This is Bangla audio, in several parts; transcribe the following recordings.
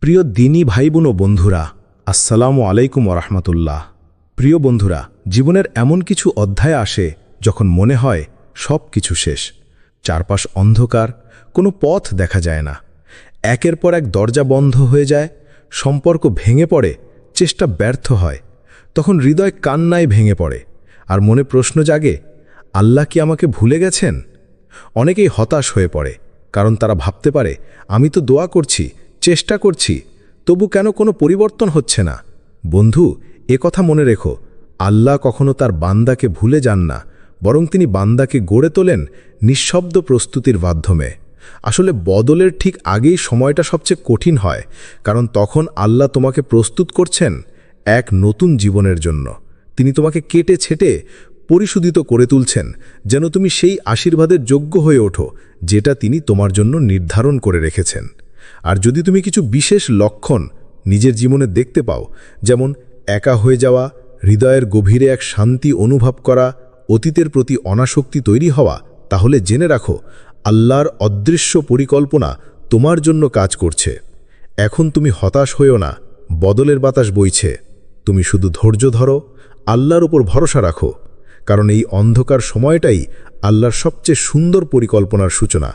প্রিয় দিনী ভাই বোন ও বন্ধুরা, আসসালামু আলাইকুম ওরহমতুল্লাহ। প্রিয় বন্ধুরা, জীবনের এমন কিছু অধ্যায় আসে যখন মনে হয় সব কিছু শেষ, চারপাশ অন্ধকার, কোনো পথ দেখা যায় না। একের পর এক দরজা বন্ধ হয়ে যায়, সম্পর্ক ভেঙে পড়ে, চেষ্টা ব্যর্থ হয়। তখন হৃদয় কান্নায় ভেঙে পড়ে আর মনে প্রশ্ন জাগে, আল্লাহ কি আমাকে ভুলে গেছেন? অনেকেই হতাশ হয়ে পড়ে, কারণ তারা ভাবতে পারে, আমি তো দোয়া করছি, চেষ্টা করছি, তবু কেন কোনো পরিবর্তন হচ্ছে না। বন্ধু, কথা মনে রেখো, আল্লাহ কখনো তার বান্দাকে ভুলে যান না, বরং তিনি বান্দাকে গড়ে তোলেন নিঃশব্দ প্রস্তুতির মাধ্যমে। আসলে বদলের ঠিক আগেই সময়টা সবচেয়ে কঠিন হয়, কারণ তখন আল্লাহ তোমাকে প্রস্তুত করছেন এক নতুন জীবনের জন্য। তিনি তোমাকে কেটে ছেটে পরিশোধিত করে তুলছেন, যেন তুমি সেই আশীর্বাদের যোগ্য হয়ে ওঠো যেটা তিনি তোমার জন্য নির্ধারণ করে রেখেছেন। আর যদি তুমি কিছু বিশেষ লক্ষণ নিজের জীবনে দেখতে পাও, যেমন একা হয়ে যাওয়া, হৃদয়ের গভীরে এক শান্তি অনুভব করা, অতীতের প্রতি অনাসক্তি তৈরি হওয়া, তাহলে জেনে রাখো, আল্লাহর অদৃশ্য পরিকল্পনা তোমার জন্য কাজ করছে। এখন তুমি হতাশ হয়েও না, বদলের বাতাস বইছে। তুমি শুধু ধৈর্য ধরো, আল্লাহর উপর ভরসা রাখো, কারণ এই অন্ধকার সময়টাই আল্লাহর সবচেয়ে সুন্দর পরিকল্পনার সূচনা।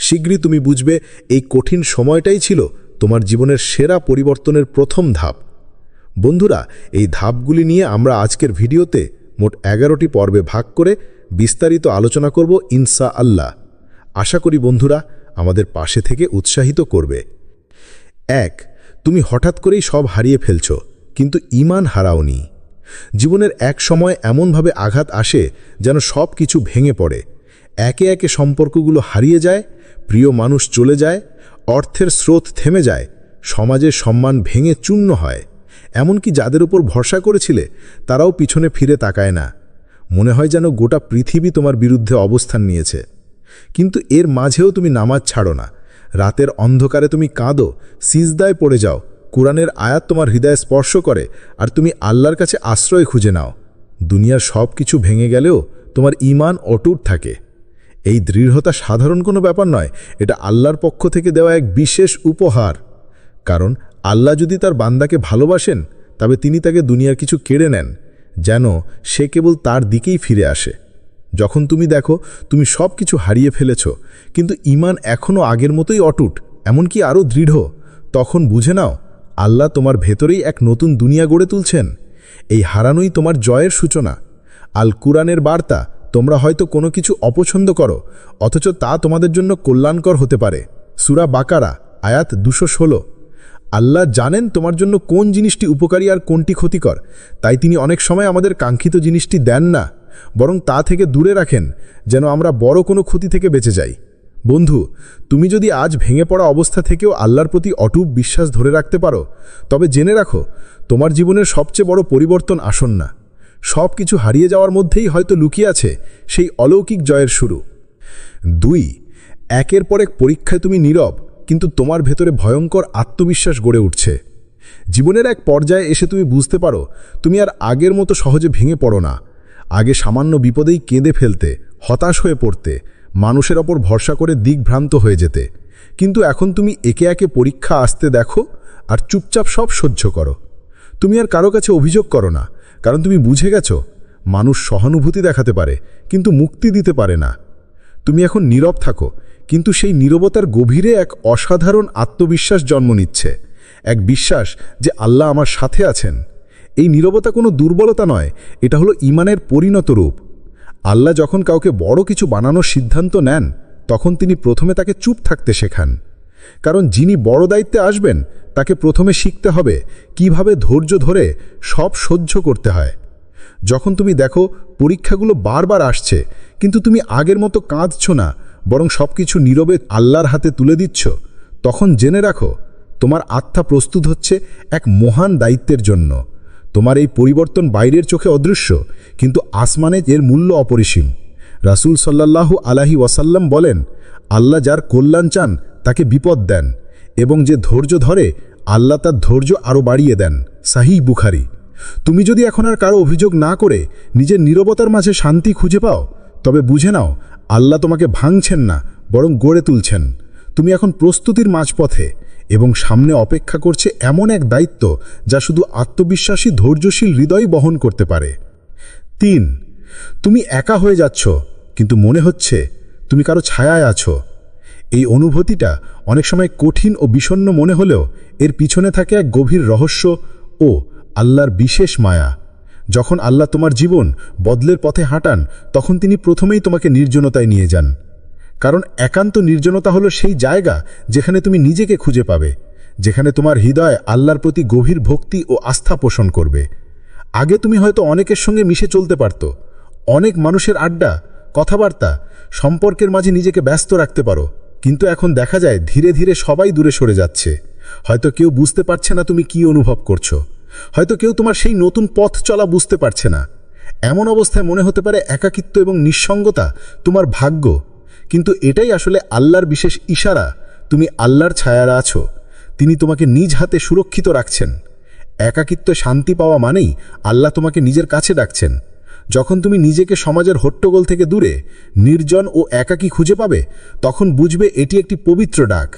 শীঘ্রই তুমি বুঝবে, এই কঠিন সময়টাই ছিল তোমার জীবনের সেরা পরিবর্তনের প্রথম ধাপ। বন্ধুরা, এই ধাপগুলি নিয়ে আমরা আজকের ভিডিওতে মোট 11টি পর্বে ভাগ করে বিস্তারিত আলোচনা করব ইনশা আল্লাহ। আশা করি বন্ধুরা আমাদের পাশে থেকে উৎসাহিত করবে। 1. তুমি হঠাৎ করেই সব হারিয়ে ফেলছ, কিন্তু ঈমান হারাওনি। জীবনের এক সময় এমনভাবে আঘাত আসে যেন সব কিছু ভেঙে পড়ে। একে একে সম্পর্কগুলো হারিয়ে যায়, প্রিয় মানুষ চলে যায়, অর্থের স্রোত থেমে যায়, সমাজের সম্মান ভেঙে চূর্ণ হয়। এমনকি যাদের উপর ভরসা করেছিলে তারাও পিছনে ফিরে তাকায় না। মনে হয় যেন গোটা পৃথিবী তোমার বিরুদ্ধে অবস্থান নিয়েছে। কিন্তু এর মাঝেও তুমি নামাজ ছাড়ো না। রাতের অন্ধকারে তুমি কাঁদো, সিজদায় পড়ে যাও, কোরআনের আয়াত তোমার হৃদয়ে স্পর্শ করে, আর তুমি আল্লাহর কাছে আশ্রয় খুঁজে নাও। দুনিয়ার সব কিছু ভেঙে গেলেও তোমার ঈমান অটুট থাকে। এই দৃঢ়তা সাধারণ কোনো ব্যাপার নয়, এটা আল্লাহর পক্ষ থেকে দেওয়া এক বিশেষ উপহার। কারণ আল্লাহ যদি তার বান্দাকে ভালোবাসেন, তবে তিনি তাকে দুনিয়ার কিছু কেড়ে নেন, যেন সে কেবল তার দিকেই ফিরে আসে। যখন তুমি দেখো তুমি সব কিছু হারিয়ে ফেলেছ, কিন্তু ঈমান এখনও আগের মতোই অটুট, এমনকি আরও দৃঢ়, তখন বুঝে নাও আল্লাহ তোমার ভেতরেই এক নতুন দুনিয়া গড়ে তুলছেন। এই হারানোই তোমার জয়ের সূচনা। আল কুরআনের বার্তা, তোমরা হয়তো কোনো কিছু অপছন্দ করো, অথচ তা তোমাদের জন্য কল্যাণকর হতে পারে। সূরা বাকারা, আয়াত 216। আল্লাহ জানেন তোমার জন্য কোন জিনিসটি উপকারী আর কোনটি ক্ষতিকর, তাই তিনি অনেক সময় আমাদের কাঙ্ক্ষিত জিনিসটি দেন না, বরং তা থেকে দূরে রাখেন, যেন আমরা বড় কোনো ক্ষতি থেকে বেঁচে যাই। বন্ধু, তুমি যদি আজ ভেঙে পড়া অবস্থা থেকেও আল্লাহর প্রতি অটুট বিশ্বাস ধরে রাখতে পারো, তবে জেনে রাখো তোমার জীবনের সবচেয়ে বড় পরিবর্তন আসন্ন। সব কিছু হারিয়ে যাওয়ার মধ্যেই হয়তো লুকিয়ে আছে সেই অলৌকিক জয়ের শুরু। 2. একের পর এক পরীক্ষায় তুমি নীরব, কিন্তু তোমার ভেতরে ভয়ঙ্কর আত্মবিশ্বাস গড়ে উঠছে। জীবনের এক পর্যায়ে এসে তুমি বুঝতে পারো তুমি আর আগের মতো সহজে ভেঙে পড়ো না। আগে সামান্য বিপদেই কেঁদে ফেলতে, হতাশ হয়ে পড়তে, মানুষের ওপর ভরসা করে দিকভ্রান্ত হয়ে যেতে। কিন্তু এখন তুমি একে একে পরীক্ষা আসতে দেখো আর চুপচাপ সব সহ্য করো। তুমি আর কারো কাছে অভিযোগ করো না, কারণ তুমি বুঝে গেছো মানুষ সহানুভূতি দেখাতে পারে, কিন্তু মুক্তি দিতে পারে না। তুমি এখন নীরব থাকো, কিন্তু সেই নীরবতার গভীরে এক অসাধারণ আত্মবিশ্বাস জন্ম নিচ্ছে, এক বিশ্বাস যে আল্লাহ আমার সাথে আছেন। এই নীরবতা কোনো দুর্বলতা নয়, এটা হলো ঈমানের পরিণত রূপ। আল্লাহ যখন কাউকে বড় কিছু বানানোর সিদ্ধান্ত নেন, তখন তিনি প্রথমে তাকে চুপ থাকতে শেখান। কারণ যিনি বড় দায়িত্বে আসবেন তাকে প্রথমে শিখতে হবে কিভাবে ধৈর্য ধরে সব সহ্য করতে হয়। যখন তুমি দেখো পরীক্ষাগুলো বারবার আসছে, কিন্তু তুমি আগের মতো কাঁদছ না, বরং সব কিছু নীরবে আল্লাহর হাতে তুলে দিচ্ছ, তখন জেনে রাখো তোমার আত্মা প্রস্তুত হচ্ছে এক মহান দায়িত্বের জন্য। তোমার এই পরিবর্তন বাইরের চোখে অদৃশ্য, কিন্তু আসমানে এর মূল্য অপরিসীম। রাসূল সাল্লাল্লাহু আলাইহি ওয়াসাল্লাম বলেন, আল্লাহ যার কল্যাণ চান তাকে বিপদ দেন, এবং যে ধৈর্য ধরে আল্লাহ তার ধৈর্য আরও বাড়িয়ে দেন। সাহিহ বুখারী। তুমি যদি এখন আর কারো অভিযোগ না করে নিজের নীরবতার মাঝে শান্তি খুঁজে পাও, তবে বুঝে নাও আল্লাহ তোমাকে ভাঙছেন না, বরং গড়ে তুলছেন। তুমি এখন প্রস্তুতির মাঝপথে। এবং সামনে অপেক্ষা করছে এমন এক দায়িত্ব যা শুধু আত্মবিশ্বাসী ধৈর্যশীল হৃদয় বহন করতে পারে। 3, তুমি একা হয়ে যাচ্ছ, কিন্তু মনে হচ্ছে তুমি কারো ছায়ায় আছো। এই অনুভূতিটা অনেক সময় কঠিন ও বিষণ্ণ মনে হলেও এর পিছনে থাকে এক গভীর রহস্য ও আল্লাহর বিশেষ মায়া। যখন আল্লাহ তোমার জীবন বদলের পথে হাঁটান, তখন তিনি প্রথমেই তোমাকে নির্জনতায় নিয়ে যান। কারণ একান্ত নির্জনতা হলো সেই জায়গা যেখানে তুমি নিজেকে খুঁজে পাবে, যেখানে তোমার হৃদয় আল্লাহর প্রতি গভীর ভক্তি ও আস্থা পোষণ করবে। আগে তুমি হয়তো অনেকের সঙ্গে মিশে চলতে পারত, অনেক মানুষের আড্ডা, কথাবার্তা, সম্পর্কের মাঝে নিজেকে ব্যস্ত রাখতে পারো, কিন্তু এখন দেখা যায় ধীরে ধীরে সবাই দূরে সরে যাচ্ছে। হয়তো কেউ বুঝতে পারছে না তুমি কি অনুভব করছো, হয়তো কেউ তোমার সেই নতুন পথ চলা বুঝতে পারছে না। এমন অবস্থায় মনে হতে পারে একাকিত্ব এবং নিঃসঙ্গতা তোমার ভাগ্য, কিন্তু এটাই আসলে আল্লাহর বিশেষ ইশারা। তুমি আল্লাহর ছায়ারা আছো, তিনি তোমাকে নিজ হাতে সুরক্ষিত রাখছেন। একাকিত্ব শান্তি পাওয়া মানেই আল্লাহ তোমাকে নিজের কাছে ডাকছেন। যখন তুমি নিজেকে সমাজের হট্টগোল থেকে দূরে, নির্জন ও একাকী খুঁজে পাবে, তখন বুঝবে এটি একটি পবিত্র ডাক।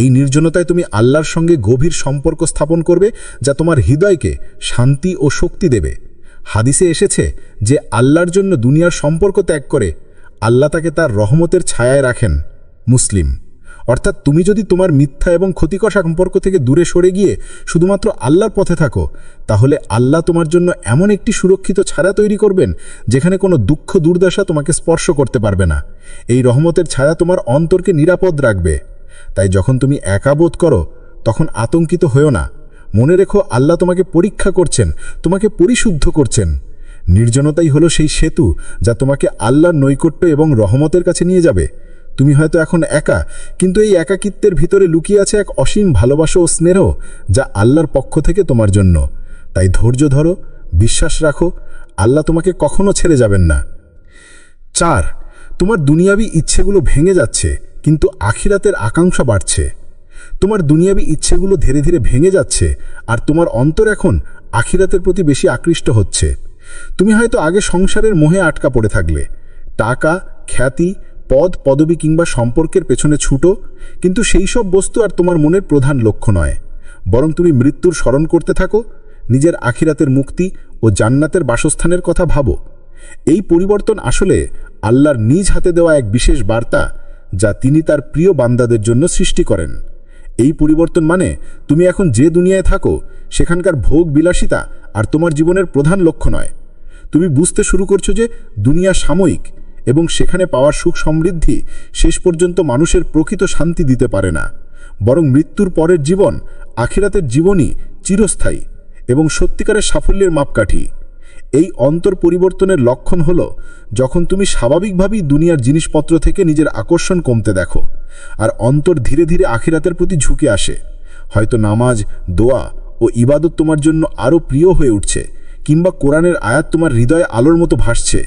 এই নির্জনতায় তুমি আল্লাহর সঙ্গে গভীর সম্পর্ক স্থাপন করবে, যা তোমার হৃদয়কে শান্তি ও শক্তি দেবে। হাদিসে এসেছে যে আল্লাহর জন্য দুনিয়ার সম্পর্ক ত্যাগ করে, আল্লাহ তাকে তার রহমতের ছায়ায় রাখেন। মুসলিম। অর্থাৎ তুমি যদি তোমার মিথ্যা এবং ক্ষতিকর সম্পর্ক থেকে দূরে সরে গিয়ে শুধুমাত্র আল্লাহর পথে থাকো, তাহলে আল্লাহ তোমার জন্য এমন একটি সুরক্ষিত ছায়া তৈরি করবেন যেখানে কোনো দুঃখ দুর্দশা তোমাকে স্পর্শ করতে পারবে না। এই রহমতের ছায়া তোমার অন্তরকে নিরাপদ রাখবে। তাই যখন তুমি একা বোধ করো, তখন আতঙ্কিত হয়েও না। মনে রেখো, আল্লাহ তোমাকে পরীক্ষা করছেন, তোমাকে পরিশুদ্ধ করছেন। নির্জনতাই হলো সেই সেতু যা তোমাকে আল্লাহর নৈকট্য এবং রহমতের কাছে নিয়ে যাবে। তুমি হয়তো এখন একা, কিন্তু এই একাকিত্বের ভিতরে লুকিয়ে আছে এক অসীম ভালোবাসা ও স্নেহ, যা আল্লাহর পক্ষ থেকে তোমার জন্য। তাই ধৈর্য ধরো, বিশ্বাস রাখো, আল্লাহ তোমাকে কখনো ছেড়ে যাবেন না। 4, তোমার দুনিয়াবি ইচ্ছেগুলো ভেঙে যাচ্ছে, কিন্তু আখিরাতের আকাঙ্ক্ষা বাড়ছে। তোমার দুনিয়াবি ইচ্ছেগুলো ধীরে ধীরে ভেঙে যাচ্ছে, আর তোমার অন্তর এখন আখিরাতের প্রতি বেশি আকৃষ্ট হচ্ছে। তুমি হয়তো আগে সংসারের মোহে আটকা পড়ে থাকলে, টাকা, খ্যাতি, পদ, পদবি কিংবা সম্পর্কের পেছনে ছুটো, কিন্তু সেই সব বস্তু আর তোমার মনের প্রধান লক্ষ্য নয়। বরং তুমি মৃত্যুর স্মরণ করতে থাকো, নিজের আখিরাতের মুক্তি ও জান্নাতের বাসস্থানের কথা ভাবো। এই পরিবর্তন আসলে আল্লাহর নিজ হাতে দেওয়া এক বিশেষ বার্তা, যা তিনি তার প্রিয় বান্দাদের জন্য সৃষ্টি করেন। এই পরিবর্তন মানে তুমি এখন যে দুনিয়ায় থাকো, সেখানকার ভোগ বিলাসিতা আর তোমার জীবনের প্রধান লক্ষ্য নয়। তুমি বুঝতে শুরু করছো যে দুনিয়া সাময়িক, এবং সেখানে পাওয়ার সুখ সমৃদ্ধি শেষ পর্যন্ত মানুষের প্রকৃত শান্তি দিতে পারে না। বরং মৃত্যুর পরের জীবন, আখিরাতের জীবনই চিরস্থায়ী এবং সত্যিকারের সাফল্যের মাপকাঠি। এই অন্তর পরিবর্তনের লক্ষণ হল যখন তুমি স্বাভাবিকভাবেই দুনিয়ার জিনিসপত্র থেকে নিজের আকর্ষণ কমতে দেখো, আর অন্তর ধীরে ধীরে আখিরাতের প্রতি ঝুঁকে আসে। হয়তো নামাজ, দোয়া ও ইবাদত তোমার জন্য আরও প্রিয় হয়ে উঠছে, কিংবা কোরআনের আয়াত তোমার হৃদয়ে আলোর মতো ভাসছে।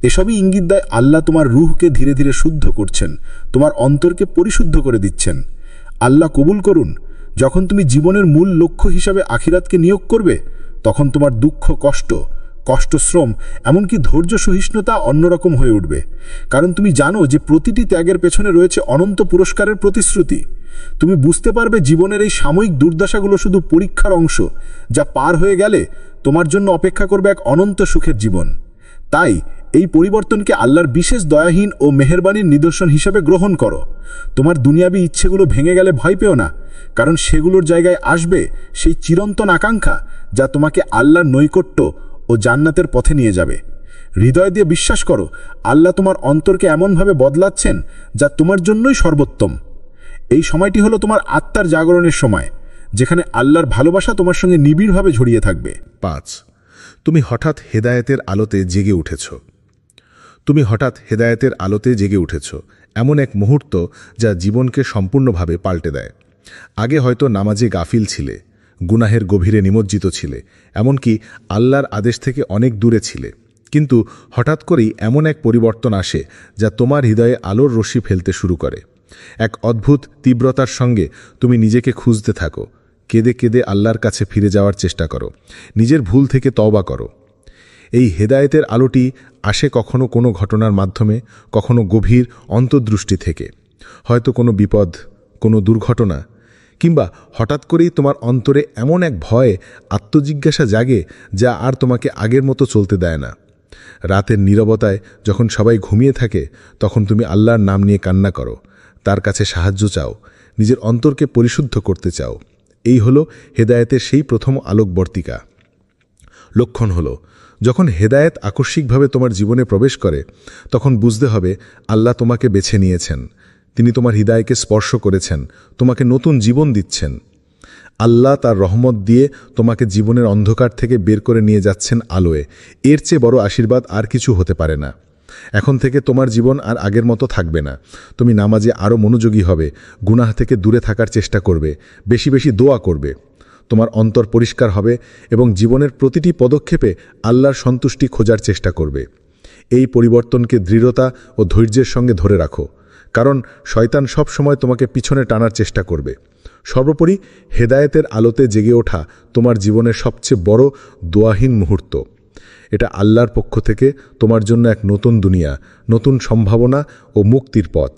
এসবই ইঙ্গিত দেয় আল্লাহ তোমার রূহকে ধীরে ধীরে শুদ্ধ করছেন, তোমার অন্তরকে পরিশুদ্ধ করে দিচ্ছেন। আল্লাহ কবুল করুন, যখন তুমি জীবনের মূল লক্ষ্য হিসাবে আখিরাতকে নিয়োগ করবে, তখন তোমার দুঃখ, কষ্ট, শ্রম, এমনকি ধৈর্য সহিষ্ণুতা অন্যরকম হয়ে উঠবে। কারণ তুমি জানো যে প্রতিটি ত্যাগের পেছনে রয়েছে অনন্ত পুরস্কারের প্রতিশ্রুতি। তুমি বুঝতে পারবে জীবনের এই সাময়িক দুর্দশাগুলো শুধু পরীক্ষার অংশ, যা পার হয়ে গেলে তোমার জন্য অপেক্ষা করবে এক অনন্ত সুখের জীবন। তাই এই পরিবর্তনকে আল্লাহর বিশেষ দয়াহীন ও মেহেরবানির নিদর্শন হিসেবে গ্রহণ করো। তোমার দুনিয়াবী ইচ্ছেগুলো ভেঙে গেলে ভয় পেও না, কারণ সেগুলোর জায়গায় আসবে সেই চিরন্তন আকাঙ্ক্ষা, যা তোমাকে আল্লাহর নৈকট্য ও জান্নাতের পথে নিয়ে যাবে। হৃদয় দিয়ে বিশ্বাস করো, আল্লাহ তোমার অন্তরকে এমনভাবে বদলাচ্ছেন যা তোমার জন্যই সর্বোত্তম। এই সময়টি হলো তোমার আত্মার জাগরণের সময়, যেখানে আল্লাহর ভালোবাসা তোমার সঙ্গে নিবিড়ভাবে জড়িয়ে থাকবে। 5, তুমি হঠাৎ হেদায়েতের আলোতে জেগে উঠেছ। তুমি হঠাৎ হেদায়েতের আলোতে জেগে উঠেছ, এমন এক মুহূর্ত যা জীবনকে সম্পূর্ণভাবে পাল্টে দেয়। আগে হয়তো নামাজে গাফিল ছিলে, গুনাহের গভীরে নিমজ্জিত ছিলে, এমনকি আল্লাহর আদেশ থেকে অনেক দূরে ছিলে। কিন্তু হঠাৎ করেই এমন এক পরিবর্তন আসে যা তোমার হৃদয়ে আলোর রশ্মি ফেলতে শুরু করে। এক অদ্ভুত তীব্রতার সঙ্গে তুমি নিজেকে খুঁজতে থাকো, কেঁদে কেঁদে আল্লাহর কাছে ফিরে যাওয়ার চেষ্টা করো, নিজের ভুল থেকে তওবা করো। এই হেদায়েতের আলোটি আসে কখনো কোনো ঘটনার মাধ্যমে, কখনো গভীর অন্তর্দৃষ্টি থেকে, হয়তো কোনো বিপদ, কোনো দুর্ঘটনা, কিংবা হঠাৎ করেই তোমার অন্তরে এমন এক ভয়, আত্মজিজ্ঞাসা জাগে যা আর তোমাকে আগের মতো চলতে দেয় না। রাতের নীরবতায় যখন সবাই ঘুমিয়ে থাকে তখন তুমি আল্লাহর নাম নিয়ে কান্না করো, তার কাছে সাহায্য চাও, নিজের অন্তরকে পরিশুদ্ধ করতে চাও। এই হলো হেদায়েতের সেই প্রথম আলোকবর্তিকা। লক্ষণ হলো, যখন হেদায়েত আকস্মিকভাবে তোমার জীবনে প্রবেশ করে তখন বুঝতে হবে আল্লাহ তোমাকে বেছে নিয়েছেন, তিনি তোমার হৃদয়কে স্পর্শ করেছেন, তোমাকে নতুন জীবন দিচ্ছেন। আল্লাহ তার রহমত দিয়ে তোমাকে জীবনের অন্ধকার থেকে বের করে নিয়ে যাচ্ছেন আলোয়। এর চেয়ে বড় আশীর্বাদ আর কিছু হতে পারে না। এখন থেকে তোমার জীবন আর আগের মতো থাকবে না। তুমি নামাজে আরও মনোযোগী হবে, গুনাহ থেকে দূরে থাকার চেষ্টা করবে, বেশি বেশি দোয়া করবে। তোমার অন্তর পরিষ্কার হবে এবং জীবনের প্রতিটি পদক্ষেপে আল্লাহর সন্তুষ্টি খোঁজার চেষ্টা করবে। এই পরিবর্তনকে দৃঢ়তা ও ধৈর্যের সঙ্গে ধরে রাখো, কারণ শয়তান সব সময় তোমাকে পিছনে টানার চেষ্টা করবে। সর্বোপরি হেদায়েতের আলোতে জেগে ওঠা তোমার জীবনের সবচেয়ে বড় দোয়াহীন মুহূর্ত। এটা আল্লাহর পক্ষ থেকে তোমার জন্য এক নতুন দুনিয়া, নতুন সম্ভাবনা ও মুক্তির পথ।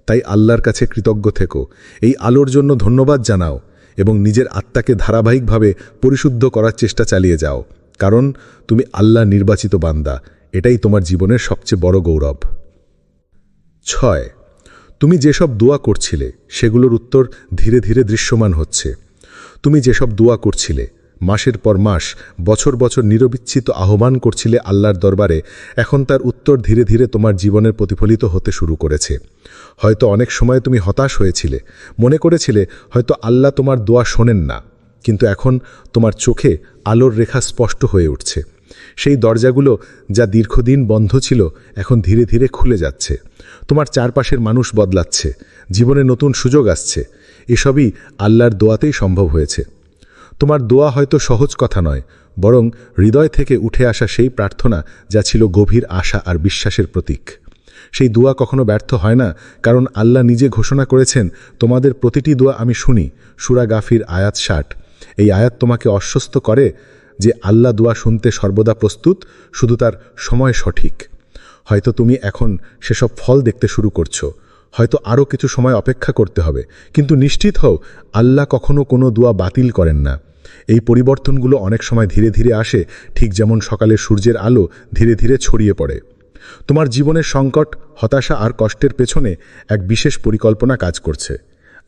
তাই আল্লাহর কাছে কৃতজ্ঞ থেকো, এই আলোর জন্য ধন্যবাদ জানাও এবং নিজের আত্মাকে ধারাবাহিকভাবে পরিশুদ্ধ করার চেষ্টা চালিয়ে যাও, কারণ তুমি আল্লাহ নির্বাচিত বান্দা। এটাই তোমার জীবনের সবচেয়ে বড় গৌরব। 6. তুমি যেসব দোয়া করছিলে সেগুলোর উত্তর ধীরে ধীরে দৃশ্যমান হচ্ছে। তুমি যেসব দোয়া করছিলে, মাসের পর মাস, বছর বছর নিরবিচ্ছিন্ন আহ্বান করছিলে আল্লাহর দরবারে, এখন তার উত্তর ধীরে ধীরে তোমার জীবনের প্রতিফলিত হতে শুরু করেছে। হয়তো অনেক সময় তুমি হতাশ হয়েছিলে, মনে করেছিলে হয়তো আল্লাহ তোমার দোয়া শোনেন না, কিন্তু এখন তোমার চোখে আলোর রেখা স্পষ্ট হয়ে উঠছে। সেই দরজাগুলো যা দীর্ঘদিন বন্ধ ছিল এখন ধীরে ধীরে খুলে যাচ্ছে। তোমার চারপাশের মানুষ বদলাচ্ছে, জীবনে নতুন সুযোগ আসছে। এসবই আল্লাহর দোয়াতেই সম্ভব হয়েছে। তোমার দোয়া হয়তো সহজ কথা নয়, বরং হৃদয় থেকে উঠে আসা সেই প্রার্থনা যা ছিল গভীর আশা আর বিশ্বাসের প্রতীক। সেই দোয়া কখনো ব্যর্থ হয় না, কারণ আল্লাহ নিজে ঘোষণা করেছেন, তোমাদের প্রতিটি দোয়া আমি শুনি। সূরা গাফির আয়াত 60। এই আয়াত তোমাকে আশ্বস্ত করে যে আল্লাহ দোয়া শুনতে সর্বদা প্রস্তুত, শুধু তার সময় সঠিক। হয়তো তুমি এখন সেসব ফল দেখতে শুরু করছো, হয়তো আরও কিছু সময় অপেক্ষা করতে হবে, কিন্তু নিশ্চিত হও আল্লাহ কখনো কোনো দোয়া বাতিল করেন না। এই পরিবর্তনগুলো অনেক সময় ধীরে ধীরে আসে, ঠিক যেমন সকালের সূর্যের আলো ধীরে ধীরে ছড়িয়ে পড়ে। তোমার জীবনের সংকট, হতাশা আর কষ্টের পেছনে এক বিশেষ পরিকল্পনা কাজ করছে।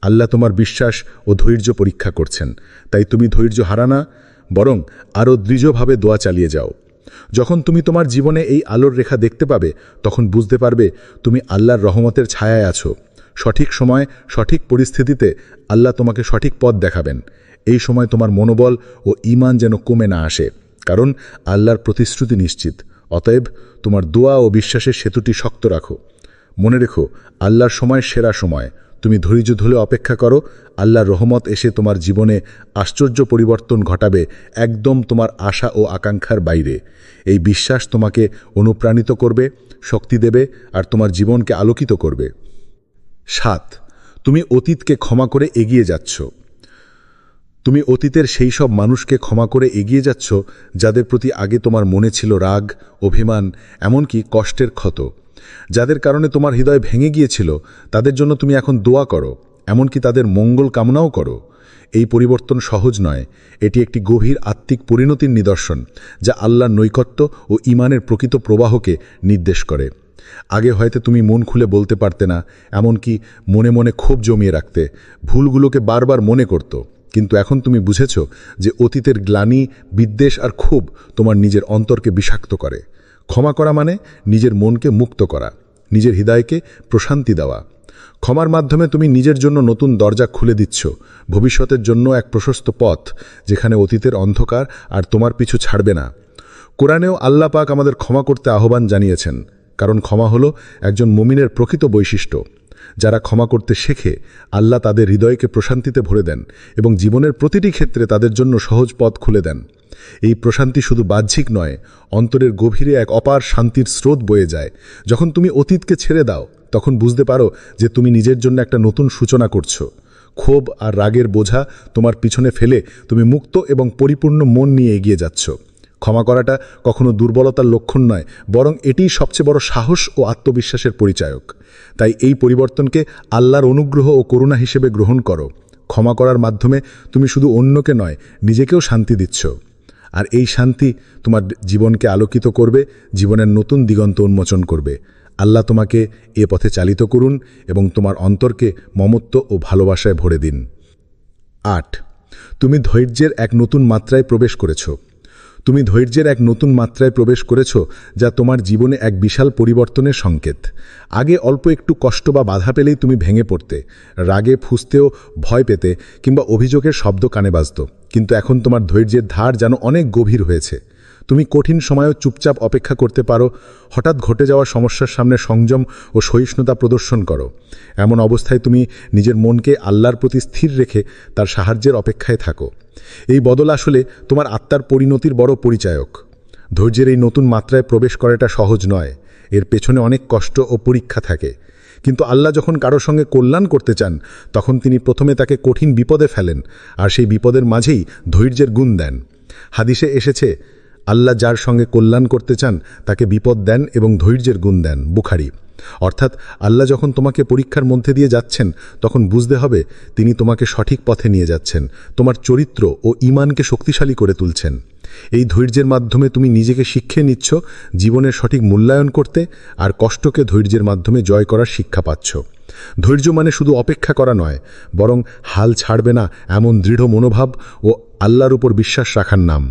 আল্লাহ তোমার বিশ্বাস ও ধৈর্য পরীক্ষা করছেন, তাই তুমি ধৈর্য হারা না, বরং আরও দৃঢ়ভাবে দোয়া চালিয়ে যাও। যখন তুমি তোমার জীবনে এই আলোর রেখা দেখতে পাবে তখন বুঝতে পারবে তুমি আল্লাহর রহমতের ছায়ায় আছো। সঠিক সময়, সঠিক পরিস্থিতিতে আল্লাহ তোমাকে সঠিক পথ দেখাবেন। এই সময় তোমার মনোবল ও ঈমান যেন কমে না আসে, কারণ আল্লাহর প্রতিশ্রুতি নিশ্চিত। অতএব তোমার দোয়া ও বিশ্বাসের সেতুটি শক্ত রাখো। মনে রেখো, আল্লাহর সময় সেরা সময়। তুমি ধৈর্য ধরে অপেক্ষা করো, আল্লাহর রহমত এসে তোমার জীবনে আশ্চর্য পরিবর্তন ঘটাবে, একদম তোমার আশা ও আকাঙ্ক্ষার বাইরে। এই বিশ্বাস তোমাকে অনুপ্রাণিত করবে, শক্তি দেবে আর তোমার জীবনকে আলোকিত করবে। 7. তুমি অতীতকে ক্ষমা করে এগিয়ে যাচ্ছ। তুমি অতীতের সেই সব মানুষকে ক্ষমা করে এগিয়ে যাচ্ছ যাদের প্রতি আগে তোমার মনে ছিল রাগ, অভিমান, এমনকি কষ্টের ক্ষত। যাদের কারণে তোমার হৃদয় ভেঙে গিয়েছিল, তাদের জন্য তুমি এখন দোয়া করো, এমনকি তাদের মঙ্গল কামনাও করো। এই পরিবর্তন সহজ নয়, এটি একটি গভীর আত্মিক পরিণতির নিদর্শন, যা আল্লাহর নৈকট্য ও ঈমানের প্রকৃত প্রবাহকে নির্দেশ করে। আগে হয়তো তুমি মন খুলে বলতে পারতে না, এমনকি মনে মনে ক্ষোভ জমিয়ে রাখতে, ভুলগুলোকে বারবার মনে করত, কিন্তু এখন তুমি বুঝেছ যে অতীতের গ্লানি, বিদ্বেষ আর ক্ষোভ তোমার নিজের অন্তরকে বিষাক্ত করে। ক্ষমা করা মানে নিজের মনকে মুক্ত করা, নিজের হৃদয়কে প্রশান্তি দেওয়া। ক্ষমার মাধ্যমে তুমি নিজের জন্য নতুন দরজা খুলে দিচ্ছ, ভবিষ্যতের জন্য এক প্রশস্ত পথ, যেখানে অতীতের অন্ধকার আর তোমার পিছু ছাড়বে না। কোরআনেও আল্লাহ পাক আমাদের ক্ষমা করতে আহ্বান জানিয়েছেন, কারণ ক্ষমা হলো একজন মুমিনের প্রকৃত বৈশিষ্ট্য। যারা ক্ষমা করতে শেখে, আল্লাহ তাদের হৃদয়কে প্রশান্তিতে ভরে দেন এবং জীবনের প্রতিটি ক্ষেত্রে তাদের জন্য সহজ পথ খুলে দেন। এই প্রশান্তি শুধু বাহ্যিক নয়, অন্তরের গভীরে এক অপার শান্তির স্রোত বয়ে যায়। যখন তুমি অতীতকে ছেড়ে দাও, তখন বুঝতে পারো যে তুমি নিজের জন্য একটা নতুন সূচনা করছো। ক্ষোভ আর রাগের বোঝা তোমার পিছনে ফেলে তুমি মুক্ত এবং পরিপূর্ণ মন নিয়ে এগিয়ে যাচ্ছ। ক্ষমা করাটা কখনো দুর্বলতার লক্ষণ নয়, বরং এটিই সবচেয়ে বড় সাহস ও আত্মবিশ্বাসের পরিচায়ক। তাই এই পরিবর্তনকে আল্লাহর অনুগ্রহ ও করুণা হিসেবে গ্রহণ করো। ক্ষমা করার মাধ্যমে তুমি শুধু অন্যকে নয়, নিজেকেও শান্তি দিচ্ছ। আর এই শান্তি তোমার জীবনকে আলোকিত করবে, জীবনের নতুন দিগন্ত উন্মোচন করবে। আল্লাহ তোমাকে এ পথে চালিত করুন এবং তোমার অন্তরকে মমত্ব ও ভালোবাসায় ভরে দিন। 8. তুমি ধৈর্যের এক নতুন মাত্রায় প্রবেশ করেছ। তুমি ধৈর্যের এক নতুন মাত্রায় প্রবেশ করেছ, যা তোমার জীবনে এক বিশাল পরিবর্তনের সংকেত। আগে অল্প একটু কষ্ট বা বাধা পেলেই তুমি ভেঙে পড়তে, রাগে ফুঁসতেও ভয় পেতে কিংবা অভিযোগের শব্দ কানে বাজত। কিন্তু এখন তোমার ধৈর্যের ধার যেন অনেক গভীর হয়েছে। তুমি কঠিন সময়েও চুপচাপ অপেক্ষা করতে পারো, হঠাৎ ঘটে যাওয়া সমস্যার সামনে সংযম ও সহিষ্ণুতা প্রদর্শন করো। এমন অবস্থায় তুমি নিজের মনকে আল্লাহর প্রতি স্থির রেখে তার সাহায্যের অপেক্ষায় থাকো। এই বদল আসলে তোমার আত্মার পরিণতির বড় পরিচায়ক। ধৈর্যের এই নতুন মাত্রায় প্রবেশ করাটা সহজ নয়, এর পেছনে অনেক কষ্ট ও পরীক্ষা থাকে। কিন্তু আল্লাহ যখন কারো সঙ্গে কল্যাণ করতে চান, তখন তিনি প্রথমে তাকে কঠিন বিপদে ফেলেন, আর সেই বিপদের মাঝেই ধৈর্যের গুণ দেন। হাদিসে এসেছে, আল্লাহ যার সঙ্গে কল্যাণ করতে চান তাকে বিপদ দেন এবং ধৈর্যের গুণ দেন। বুখারী। অর্থাৎ আল্লাহ যখন তোমাকে পরীক্ষার মধ্যে দিয়ে যাচ্ছেন, তখন বুঝতে হবে তিনি তোমাকে সঠিক পথে নিয়ে যাচ্ছেন, তোমার চরিত্র ও ঈমানকে শক্তিশালী করে তুলছেন। এই ধৈর্যের মাধ্যমে তুমি নিজেকে শিক্ষা নিচ্ছ জীবনের সঠিক মূল্যায়ন করতে, আর কষ্টকে ধৈর্যের মাধ্যমে জয় করার শিক্ষা পাচ্ছ। ধৈর্য মানে শুধু অপেক্ষা করা নয়, বরং হাল ছাড়বে না এমন দৃঢ় মনোভাব ও আল্লাহর উপর বিশ্বাস রাখার নাম।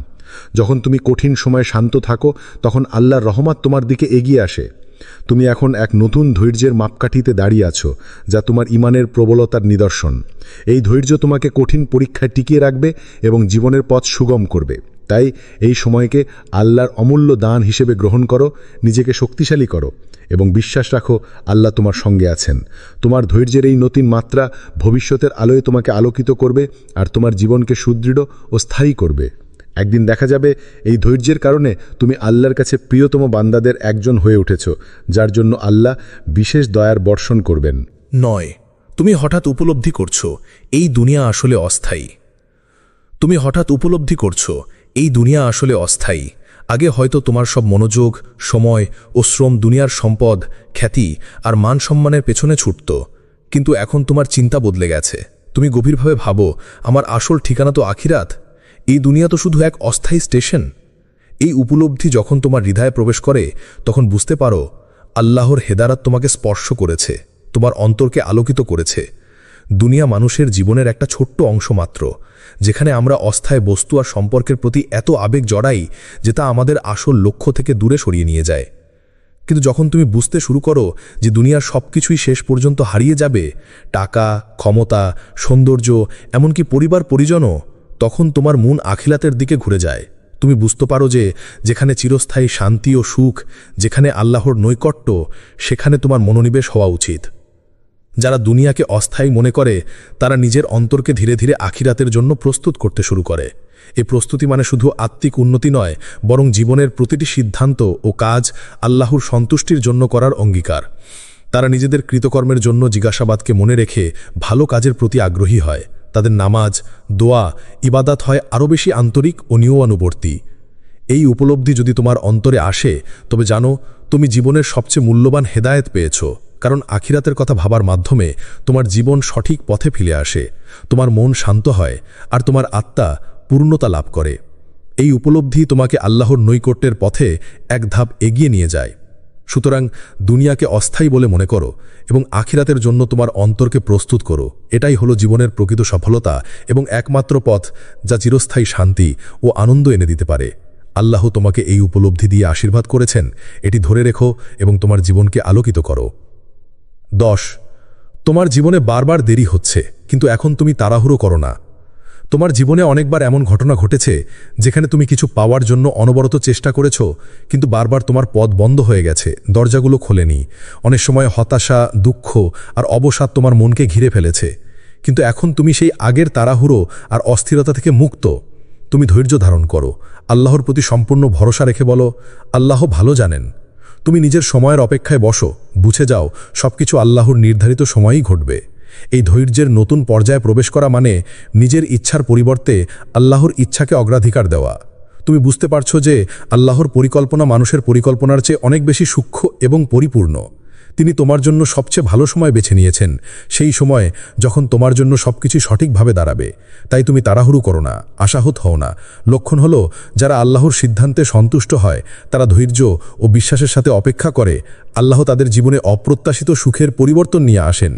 যখন তুমি কঠিন সময়ে শান্ত থাকো, তখন আল্লাহর রহমত তোমার দিকে এগিয়ে আসে। তুমি এখন এক নতুন ধৈর্যের মাপকাঠিতে দাঁড়িয়ে আছো, যা তোমার ঈমানের প্রবলতার নিদর্শন। এই ধৈর্য তোমাকে কঠিন পরীক্ষায় টিকিয়ে রাখবে এবং জীবনের পথ সুগম করবে। তাই এই সময়কে আল্লাহর অমূল্য দান হিসেবে গ্রহণ করো, নিজেকে শক্তিশালী করো এবং বিশ্বাস রাখো আল্লাহ তোমার সঙ্গে আছেন। তোমার ধৈর্যের এই নতুন মাত্রা ভবিষ্যতের আলোয় তোমাকে আলোকিত করবে আর তোমার জীবনকে সুদৃঢ় ও স্থায়ী করবে। একদিন দেখা যাবে এই ধৈর্যের কারণে তুমি আল্লাহর কাছে প্রিয়তম বান্দাদের একজন হয়ে উঠেছ, যার জন্য আল্লাহ বিশেষ দয়ার বর্ষণ করবেন। 9. তুমি হঠাৎ উপলব্ধি করছো এই দুনিয়া আসলে অস্থায়ী। তুমি হঠাৎ উপলব্ধি করছো এই দুনিয়া আসলে অস্থায়ী। আগে হয়তো তোমার সব মনোযোগ, সময় ও শ্রম দুনিয়ার সম্পদ, খ্যাতি আর মান সম্মানের পেছনে ছুটত। কিন্তু এখন তোমার চিন্তা বদলে গেছে। তুমি গভীরভাবে ভাবো, আমার আসল ঠিকানা তো আখিরাত। এই দুনিয়া তো শুধু এক অস্থায়ী স্টেশন। এই উপলব্ধি যখন তোমার হৃদয়ে প্রবেশ করে, তখন বুঝতে পারো আল্লাহর হেদারাত তোমাকে স্পর্শ করেছে, তোমার অন্তরকে আলোকিত করেছে। দুনিয়া মানুষের জীবনের একটা ছোট্ট অংশ মাত্র, যেখানে আমরা অস্থায়ী বস্তু আর সম্পর্কের প্রতি এত আবেগ জড়াই যে তা আমাদের আসল লক্ষ্য থেকে দূরে সরিয়ে নিয়ে যায়। কিন্তু যখন তুমি বুঝতে শুরু করো যে দুনিয়ার সব কিছুই শেষ পর্যন্ত হারিয়ে যাবে, টাকা, ক্ষমতা, সৌন্দর্য, এমনকি পরিবার পরিজনও, তখন তোমার মন আখিরাতের দিকে ঘুরে যায়। তুমি বুঝতে পারো যে যেখানে চিরস্থায়ী শান্তি ও সুখ, যেখানে আল্লাহর নৈকট্য, সেখানে তোমার মনোনিবেশ হওয়া উচিত। যারা দুনিয়াকে অস্থায়ী মনে করে, তারা নিজের অন্তরকে ধীরে ধীরে আখিরাতের জন্য প্রস্তুত করতে শুরু করে। এই প্রস্তুতি মানে শুধু আত্মিক উন্নতি নয়, বরং জীবনের প্রতিটি সিদ্ধান্ত ও কাজ আল্লাহর সন্তুষ্টির জন্য করার অঙ্গীকার। তারা নিজেদের কৃতকর্মের জন্য জিজ্ঞাসাবাদকে মনে রেখে ভালো কাজের প্রতি আগ্রহী হয়। তাদের নামাজ, দোয়া, ইবাদাত হয় আরও বেশি আন্তরিক ও নিয়মানুবর্তী। এই উপলব্ধি যদি তোমার অন্তরে আসে, তবে জানো তুমি জীবনের সবচেয়ে মূল্যবান হেদায়েত পেয়েছ। কারণ আখিরাতের কথা ভাবার মাধ্যমে তোমার জীবন সঠিক পথে ফিরে আসে, তোমার মন শান্ত হয় আর তোমার আত্মা পূর্ণতা লাভ করে। এই উপলব্ধি তোমাকে আল্লাহর নৈকট্যের পথে এক ধাপ এগিয়ে নিয়ে যায়। সুতরাং দুনিয়াকে অস্থায়ী বলে মনে করো এবং আখিরাতের জন্য তোমার অন্তরকে প্রস্তুত করো। এটাই হলো জীবনের প্রকৃত সফলতা এবং একমাত্র পথ যা চিরস্থায়ী শান্তি ও আনন্দ এনে দিতে পারে। আল্লাহ তোমাকে এই উপলব্ধি দিয়ে আশীর্বাদ করেছেন। এটি ধরে রেখো এবং তোমার জীবনকে আলোকিত করো। 10. তোমার জীবনে বারবার দেরি হচ্ছে, কিন্তু এখন তুমি তাড়াহুড়ো করো না। তোমার জীবনে অনেকবার এমন ঘটনা ঘটেছে যেখানে তুমি কিছু পাওয়ার জন্য অনবরত চেষ্টা করেছ, কিন্তু বারবার তোমার পথ বন্ধ হয়ে গেছে, দরজাগুলো খোলেনি। অনেক সময় হতাশা, দুঃখ আর অবসাদ তোমার মনকে ঘিরে ফেলেছে। কিন্তু এখন তুমি সেই আগের তাড়াহুড়ো আর অস্থিরতা থেকে মুক্ত। তুমি ধৈর্য ধারণ করো, আল্লাহর প্রতি সম্পূর্ণ ভরসা রেখে বলো, আল্লাহ ভালো জানেন। তুমি নিজের সময়ের অপেক্ষায় বসো, বুঝে যাও সবকিছু আল্লাহর নির্ধারিত সময়েই ঘটবে। এই ধৈর্যের নতুন পর্যায়ে প্রবেশ করা মানে নিজের ইচ্ছার পরিবর্তে আল্লাহর ইচ্ছাকে অগ্রাধিকার দেওয়া। তুমি বুঝতে পারছো যে আল্লাহর পরিকল্পনা মানুষের পরিকল্পনার চেয়ে অনেক বেশি সূক্ষ্ম এবং পরিপূর্ণ। তিনি তোমার জন্য সবচেয়ে ভালো সময় বেছে নিয়েছেন, সেই সময় যখন তোমার জন্য সবকিছু সঠিকভাবে দাঁড়াবে। তাই তুমি তাড়াহুড়ো করো না, আশাহত হও না। লক্ষণ হলো যারা আল্লাহর সিদ্ধান্তে সন্তুষ্ট হয়, তারা ধৈর্য ও বিশ্বাসের সাথে অপেক্ষা করে। আল্লাহ তাদের জীবনে অপ্রত্যাশিত সুখের পরিবর্তন নিয়ে আসেন।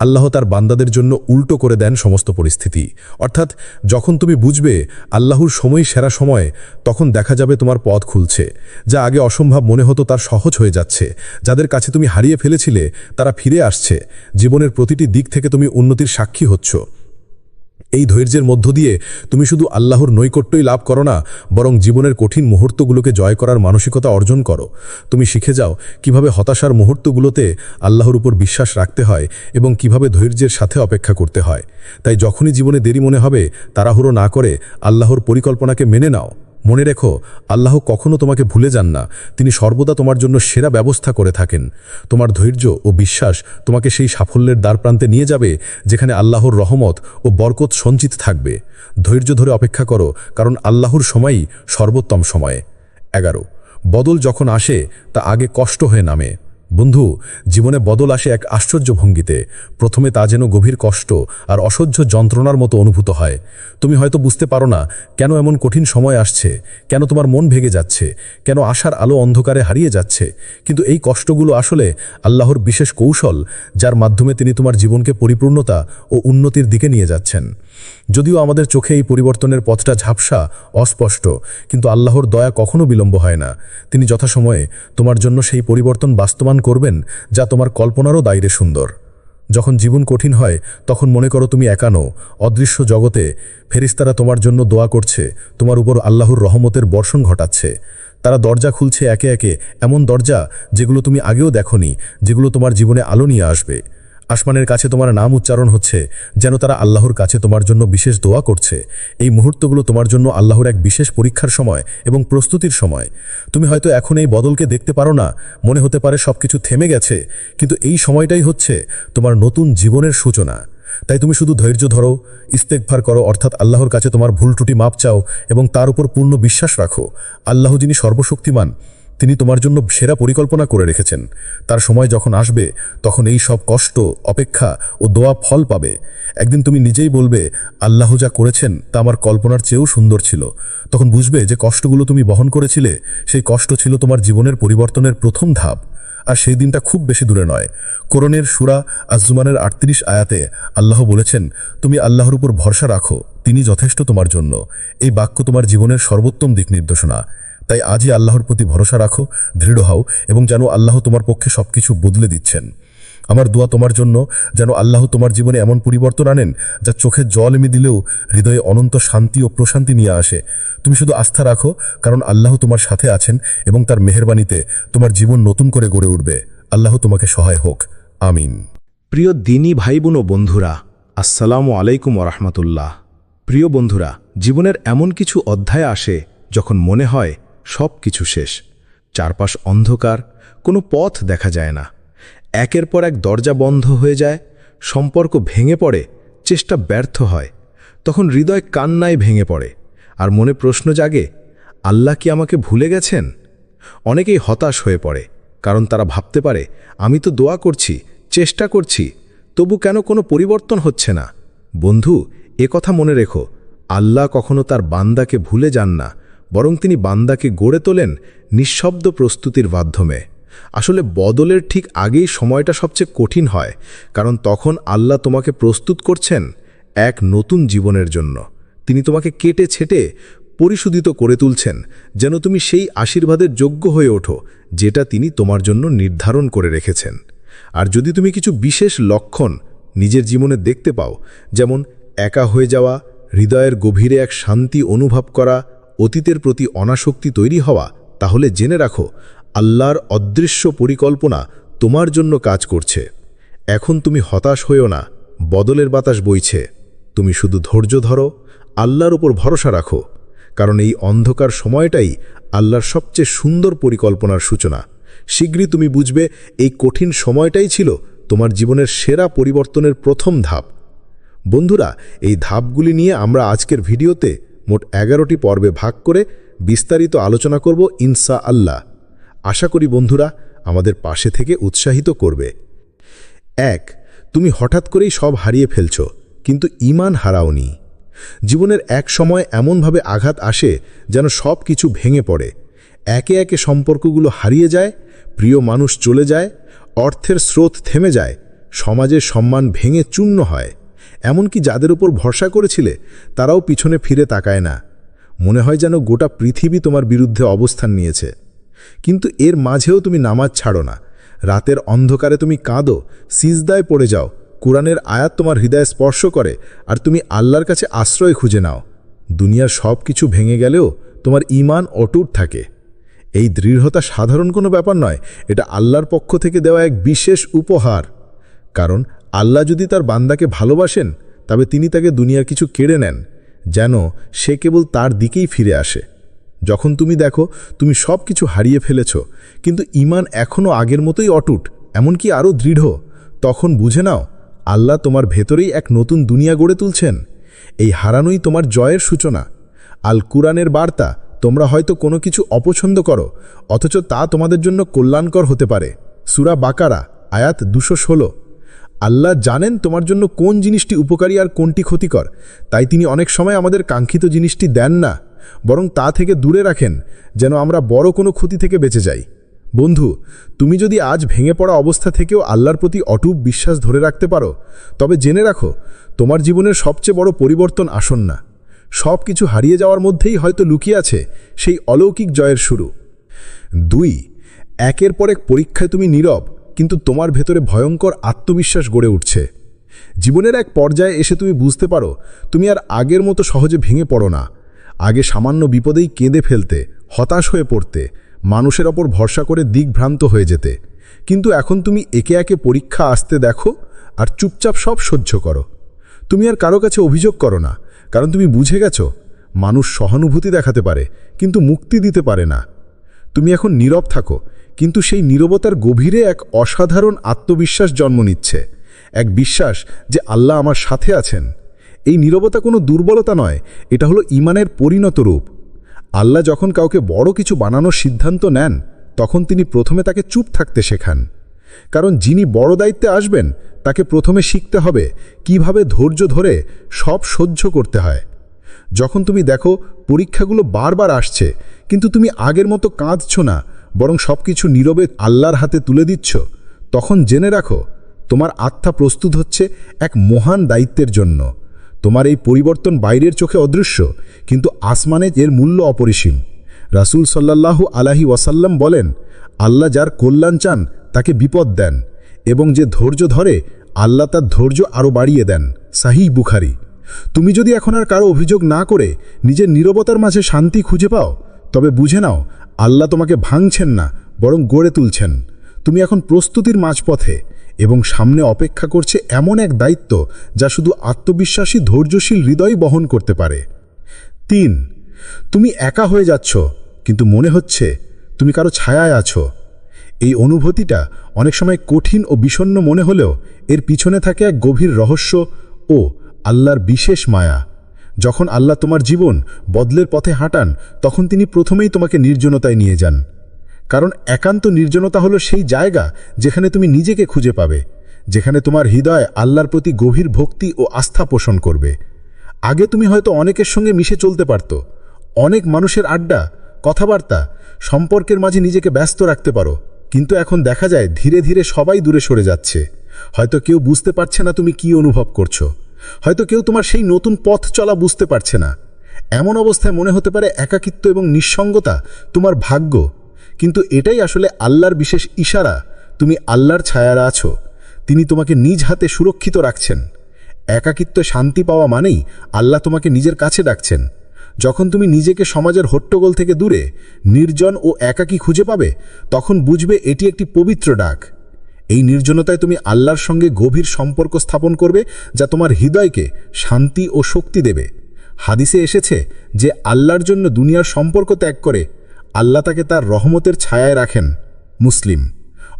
আল্লাহ তার বান্দাদের জন্য উল্টো করে দেন সমস্ত পরিস্থিতি। অর্থাৎ যখন তুমি বুঝবে আল্লাহর সময় সেরা সময়, তখন দেখা যাবে তোমার পথ খুলছে। যা আগে অসম্ভব মনে হতো তার সহজ হয়ে যাচ্ছে। যাদের কাছে তুমি হারিয়ে ফেলেছিলে তারা ফিরে আসছে। জীবনের প্রতিটি দিক থেকে তুমি উন্নতির সাক্ষী হচ্ছ। এই ধৈর্যের মধ্য দিয়ে তুমি শুধু আল্লাহর নৈকট্যই লাভ করো না, বরং জীবনের কঠিন মুহূর্তগুলোকে জয় করার মানসিকতা অর্জন করো। তুমি শিখে যাও কিভাবে হতাশার মুহূর্তগুলোতে আল্লাহর উপর বিশ্বাস রাখতে হয় এবং কিভাবে ধৈর্যের সাথে অপেক্ষা করতে হয়। তাই যখনই জীবনে দেরি মনে হবে, তাড়াহুড়ো না করে আল্লাহর পরিকল্পনাকে মেনে নাও। মনে রেখো, আল্লাহ কখনো তোমাকে ভুলে যান না। তিনি সর্বদা তোমার জন্য সেরা ব্যবস্থা করে থাকেন। তোমার ধৈর্য ও বিশ্বাস তোমাকে সেই সাফল্যের দ্বারপ্রান্তে নিয়ে যাবে যেখানে আল্লাহর রহমত ও বরকত সঞ্চিত থাকবে। ধৈর্য ধরে অপেক্ষা করো, কারণ আল্লাহর সময়ই সর্বোত্তম সময়। 11 বদল যখন আসে তা আগে কষ্ট হয়ে নামে। বন্ধু, জীবনে বদল আসে এক আশ্চর্য ভঙ্গিতে। প্রথমে তা যেন গভীর কষ্ট আর অসহ্য যন্ত্রণার মতো অনুভূত হয়। তুমি হয়তো বুঝতে পারো না কেন এমন কঠিন সময় আসছে, কেন তোমার মন ভেঙে যাচ্ছে, কেন আশার আলো অন্ধকারে হারিয়ে যাচ্ছে। কিন্তু এই কষ্টগুলো আসলে আল্লাহর বিশেষ কৌশল, যার মাধ্যমে তিনি তোমার জীবনকে পরিপূর্ণতা ও উন্নতির দিকে নিয়ে যাচ্ছেন। যদিও আমাদের চোখে এই পরিবর্তনের পথটা ঝাপসা, অস্পষ্ট, কিন্তু আল্লাহর দয়া কখনো বিলম্ব হয় না। তিনি যথাসময়ে তোমার জন্য সেই পরিবর্তন বাস্তবায়ন করবেন, যা তোমার কল্পনারও দায়রে সুন্দর। যখন জীবন কঠিন হয়, তখন মনে করো তুমি একা নও। অদৃশ্য জগতে ফেরেশতারা তোমার জন্য দোয়া করছে, তোমার উপর আল্লাহর রহমতের বর্ষণ ঘটাচ্ছে। তারা দরজা খুলছে একে একে, এমন দরজা যেগুলো তুমি আগেও দেখোনি, যেগুলো তোমার জীবনে আলো নিয়ে আসবে। আসমানের কাছে তোমার নাম উচ্চারণ হচ্ছে, যেন তারা আল্লাহর কাছে তোমার জন্য বিশেষ দোয়া করছে। এই মুহূর্তগুলো তোমার জন্য আল্লাহর এক বিশেষ পরীক্ষার সময় এবং প্রস্তুতির সময়। তুমি হয়তো এখন এই বদলকে দেখতে পারো না, মনে হতে পারে সবকিছু থেমে গেছে, কিন্তু এই সময়টাই হচ্ছে তোমার নতুন জীবনের সূচনা। তাই তুমি শুধু ধৈর্য ধরো, ইস্তেগফার করো, অর্থাৎ আল্লাহর কাছে তোমার ভুল ত্রুটি মাপ চাও এবং তার উপর পূর্ণ বিশ্বাস রাখো। আল্লাহ যিনি সর্বশক্তিমান, তিনি তোমার জন্য সেরা পরিকল্পনা করে রেখেছেন। তার সময় যখন আসবে, তখন এই সব কষ্ট, অপেক্ষা ও দোয়া ফল পাবে। একদিন তুমি নিজেই বলবে, আল্লাহ যা করেছেন তা আমার কল্পনার চেয়েও সুন্দর ছিল। তখন বুঝবে যে কষ্টগুলো তুমি বহন করেছিলে, সেই কষ্ট ছিল তোমার জীবনের পরিবর্তনের প্রথম ধাপ। আর সেই দিনটা খুব বেশি দূরে নয়। কোরআনের সূরা আজ-জুমারের 38 আয়াতে আল্লাহ বলেছেন, তুমি আল্লাহর উপর ভরসা রাখো, তিনি যথেষ্ট তোমার জন্য। এই বাক্য তোমার জীবনের সর্বোত্তম দিক নির্দেশনা। তাই আজই আল্লাহর প্রতি ভরসা রাখো, দৃঢ় হও এবং জানো আল্লাহ তোমার পক্ষে সবকিছু বদলে দিচ্ছেন। আমার দোয়া তোমার জন্য, যেন আল্লাহ তোমার জীবনে এমন পরিবর্তন আনেন যা চোখে জল এমে দিলেও হৃদয়ে অনন্ত শান্তি ও প্রশান্তি নিয়ে আসে। তুমি শুধু আস্থা রাখো, কারণ আল্লাহ তোমার সাথে আছেন এবং তার মেহেরবানিতে তোমার জীবন নতুন করে গড়ে উঠবে। আল্লাহ তোমাকে সহায় হোক। আমিন। প্রিয় দিনী ভাই বোন ও বন্ধুরা, আসসালামু আলাইকুম ওরহমতুল্লাহ। প্রিয় বন্ধুরা, জীবনের এমন কিছু অধ্যায় আসে যখন মনে হয় সব কিছু শেষ। চারপাশ অন্ধকার, কোনো পথ দেখা যায় না। একের পর এক দরজা বন্ধ হয়ে যায়, সম্পর্ক ভেঙে পড়ে, চেষ্টা ব্যর্থ হয়। তখন হৃদয় কান্নায় ভেঙে পড়ে আর মনে প্রশ্ন জাগে, আল্লাহ কি আমাকে ভুলে গেছেন? অনেকেই হতাশ হয়ে পড়ে, কারণ তারা ভাবতে পারে, আমি তো দোয়া করছি, চেষ্টা করছি, তবু কেন কোনো পরিবর্তন হচ্ছে না। বন্ধু, কথা মনে রেখো, আল্লাহ কখনো তার বান্দাকে ভুলে যান না, বরং তিনি বান্দাকে গড়ে তোলেন নিঃশব্দ প্রস্তুতির মাধ্যমে। আসলে বদলের ঠিক আগেই সময়টা সবচেয়ে কঠিন হয়, কারণ তখন আল্লাহ তোমাকে প্রস্তুত করছেন এক নতুন জীবনের জন্য। তিনি তোমাকে কেটে ছেটে পরিশোধিত করে তুলছেন, যেন তুমি সেই আশীর্বাদের যোগ্য হয়ে ওঠো যেটা তিনি তোমার জন্য নির্ধারণ করে রেখেছেন। আর যদি তুমি কিছু বিশেষ লক্ষণ নিজের জীবনে দেখতে পাও, যেমন একা হয়ে যাওয়া, হৃদয়ের গভীরে এক শান্তি অনুভব করা, অতীতের প্রতি অনাসক্তি তৈরি হওয়া, তাহলে জেনে রাখো আল্লাহর অদৃশ্য পরিকল্পনা তোমার জন্য কাজ করছে। এখন তুমি হতাশ হইও না, বদলের বাতাস বইছে। তুমি শুধু ধৈর্য ধরো, আল্লাহর উপর ভরসা রাখো, কারণ এই অন্ধকার সময়টাই আল্লাহর সবচেয়ে সুন্দর পরিকল্পনার সূচনা। শীঘ্রই তুমি বুঝবে এই কঠিন সময়টাই ছিল তোমার জীবনের সেরা পরিবর্তনের প্রথম ধাপ। বন্ধুরা, এই ধাপগুলি নিয়ে আমরা আজকের ভিডিওতে মোট 11টি পর্বে ভাগ করে বিস্তারিত আলোচনা করব ইনশাআল্লাহ। আশা করি বন্ধুরা আমাদের পাশে থেকে উৎসাহিত করবে। 1. তুমি হঠাৎ করেই সব হারিয়ে ফেলছ, কিন্তু ঈমান হারাওনি। জীবনের এক সময় এমনভাবে আঘাত আসে যেন সব কিছু ভেঙে পড়ে। একে একে সম্পর্কগুলো হারিয়ে যায়, প্রিয় মানুষ চলে যায়, অর্থের স্রোত থেমে যায়, সমাজের সম্মান ভেঙে চূর্ণ হয়। এমনকি যাদের উপর ভরসা করেছিলে তারাও পিছনে ফিরে তাকায় না। মনে হয় যেন গোটা পৃথিবী তোমার বিরুদ্ধে অবস্থান নিয়েছে। কিন্তু এর মাঝেও তুমি নামাজ ছাড়ো না। রাতের অন্ধকারে তুমি কাঁদো, সিজদায় পড়ে যাও, কোরআনের আয়াত তোমার হৃদয়ে স্পর্শ করে, আর তুমি আল্লাহর কাছে আশ্রয় খুঁজে নাও। দুনিয়ার সব কিছু ভেঙে গেলেও তোমার ঈমান অটুট থাকে। এই দৃঢ়তা সাধারণ কোনো ব্যাপার নয়, এটা আল্লাহর পক্ষ থেকে দেওয়া এক বিশেষ উপহার। কারণ আল্লাহ যদি তার বান্দাকে ভালোবাসেন, তবে তিনি তাকে দুনিয়ার কিছু কেড়ে নেন, যেন সে কেবল তার দিকেই ফিরে আসে। যখন তুমি দেখো তুমি সব কিছু হারিয়ে ফেলেছ, কিন্তু ঈমান এখনও আগের মতোই অটুট, এমনকি আরও দৃঢ়, তখন বুঝে নাও আল্লাহ তোমার ভেতরেই এক নতুন দুনিয়া গড়ে তুলছেন। এই হারানোই তোমার জয়ের সূচনা। আল কুরআনের বার্তা, তোমরা হয়তো কোনো কিছু অপছন্দ করো, অথচ তা তোমাদের জন্য কল্যাণকর হতে পারে। সূরা বাকারা, আয়াত 216। আল্লাহ জানেন তোমার জন্য কোন জিনিসটি উপকারী আর কোনটি ক্ষতিকর, তাই তিনি অনেক সময় আমাদের কাঙ্ক্ষিত জিনিসটি দেন না, বরং তা থেকে দূরে রাখেন, যেন আমরা বড় কোনো ক্ষতি থেকে বেঁচে যাই। বন্ধু, তুমি যদি আজ ভেঙে পড়া অবস্থা থেকেও আল্লাহর প্রতি অটুট বিশ্বাস ধরে রাখতে পারো, তবে জেনে রাখো তোমার জীবনের সবচেয়ে বড় পরিবর্তন আসন্ন। সব কিছু হারিয়ে যাওয়ার মধ্যেই হয়তো লুকিয়ে আছে সেই অলৌকিক জয়ের শুরু। 2. একের পর এক পরীক্ষায় তুমি নীরব, কিন্তু তোমার ভেতরে ভয়ঙ্কর আত্মবিশ্বাস গড়ে উঠছে। জীবনের এক পর্যায়ে এসে তুমি বুঝতে পারো তুমি আর আগের মতো সহজে ভেঙে পড়ো না। আগে সামান্য বিপদেই কেঁদে ফেলতে, হতাশ হয়ে পড়তে, মানুষের ওপর ভরসা করে দিকভ্রান্ত হয়ে যেতে। কিন্তু এখন তুমি একে একে পরীক্ষা আসতে দেখো আর চুপচাপ সব সহ্য করো। তুমি আর কারো কাছে অভিযোগ করো না, কারণ তুমি বুঝে গেছো মানুষ সহানুভূতি দেখাতে পারে, কিন্তু মুক্তি দিতে পারে না। তুমি এখন নীরব থাকো, কিন্তু সেই নীরবতার গভীরে এক অসাধারণ আত্মবিশ্বাস জন্ম নিচ্ছে। এক বিশ্বাস যে আল্লাহ আমার সাথে আছেন। এই নীরবতা কোনো দুর্বলতা নয়, এটা হলো ঈমানের পরিণত রূপ। আল্লাহ যখন কাউকে বড় কিছু বানানোর সিদ্ধান্ত নেন, তখন তিনি প্রথমে তাকে চুপ থাকতে শেখান। কারণ যিনি বড় দায়িত্বে আসবেন তাকে প্রথমে শিখতে হবে কিভাবে ধৈর্য ধরে সব সহ্য করতে হয়। যখন তুমি দেখো পরীক্ষাগুলো বারবার আসছে, কিন্তু তুমি আগের মতো কাঁদছ না, বরং সব কিছু নীরবে আল্লাহর হাতে তুলে দিচ্ছ, তখন জেনে রাখো তোমার আত্মা প্রস্তুত হচ্ছে এক মহান দায়িত্বের জন্য। তোমার এই পরিবর্তন বাইরের চোখে অদৃশ্য, কিন্তু আসমানে এর মূল্য অপরিসীম। রাসূল সাল্লাল্লাহু আলাইহি ওয়াসাল্লাম বলেন, আল্লাহ যার কল্যাণ চান তাকে বিপদ দেন, এবং যে ধৈর্য ধরে আল্লাহ তার ধৈর্য আরও বাড়িয়ে দেন। সাহিহ বুখারী। তুমি যদি এখন আর কারো অভিযোগ না করে নিজের নীরবতার মাঝে শান্তি খুঁজে পাও, তবে বুঝে নাও আল্লাহ তোমাকে ভাঙছেন না, বরং গড়ে তুলছেন। তুমি এখন প্রস্তুতির মাঝপথে, এবং সামনে অপেক্ষা করছে এমন এক দায়িত্ব যা শুধু আত্মবিশ্বাসী ধৈর্যশীল হৃদয় বহন করতে পারে। 3. তুমি একা হয়ে যাচ্ছ, কিন্তু মনে হচ্ছে তুমি কারো ছায়ায় আছো। এই অনুভূতিটা অনেক সময় কঠিন ও বিষণ্ণ মনে হলেও এর পিছনে থাকে এক গভীর রহস্য ও আল্লাহর বিশেষ মায়া। যখন আল্লাহ তোমার জীবন বদলের পথে হাঁটান, তখন তিনি প্রথমেই তোমাকে নির্জনতায় নিয়ে যান। কারণ একান্ত নির্জনতা হলো সেই জায়গা যেখানে তুমি নিজেকে খুঁজে পাবে, যেখানে তোমার হৃদয় আল্লাহর প্রতি গভীর ভক্তি ও আস্থা পোষণ করবে। আগে তুমি হয়তো অনেকের সঙ্গে মিশে চলতে পারতো, অনেক মানুষের আড্ডা, কথাবার্তা, সম্পর্কের মাঝে নিজেকে ব্যস্ত রাখতে পারো, কিন্তু এখন দেখা যায় ধীরে ধীরে সবাই দূরে সরে যাচ্ছে। হয়তো কেউ বুঝতে পারছে না তুমি কি অনুভব করছো, হয়তো কেউ তোমার সেই নতুন পথ চলা বুঝতে পারছে না। এমন অবস্থায় মনে হতে পারে একাকিত্ব এবং নিঃসঙ্গতা তোমার ভাগ্য, কিন্তু এটাই আসলে আল্লাহর বিশেষ ইশারা। তুমি আল্লাহর ছায়ারা আছো, তিনি তোমাকে নিজ হাতে সুরক্ষিত রাখছেন। একাকিত্ব শান্তি পাওয়া মানেই আল্লাহ তোমাকে নিজের কাছে ডাকছেন। যখন তুমি নিজেকে সমাজের হট্টগোল থেকে দূরে, নির্জন ও একাকী খুঁজে পাবে, তখন বুঝবে এটি একটি পবিত্র ডাক। এই নির্জনতায় তুমি আল্লাহর সঙ্গে গভীর সম্পর্ক স্থাপন করবে, যা তোমার হৃদয়কে শান্তি ও শক্তি দেবে। হাদিসে এসেছে যে আল্লাহর জন্য দুনিয়ার সম্পর্ক ত্যাগ করে, আল্লাহ তাকে তার রহমতের ছায়ায় রাখেন। মুসলিম।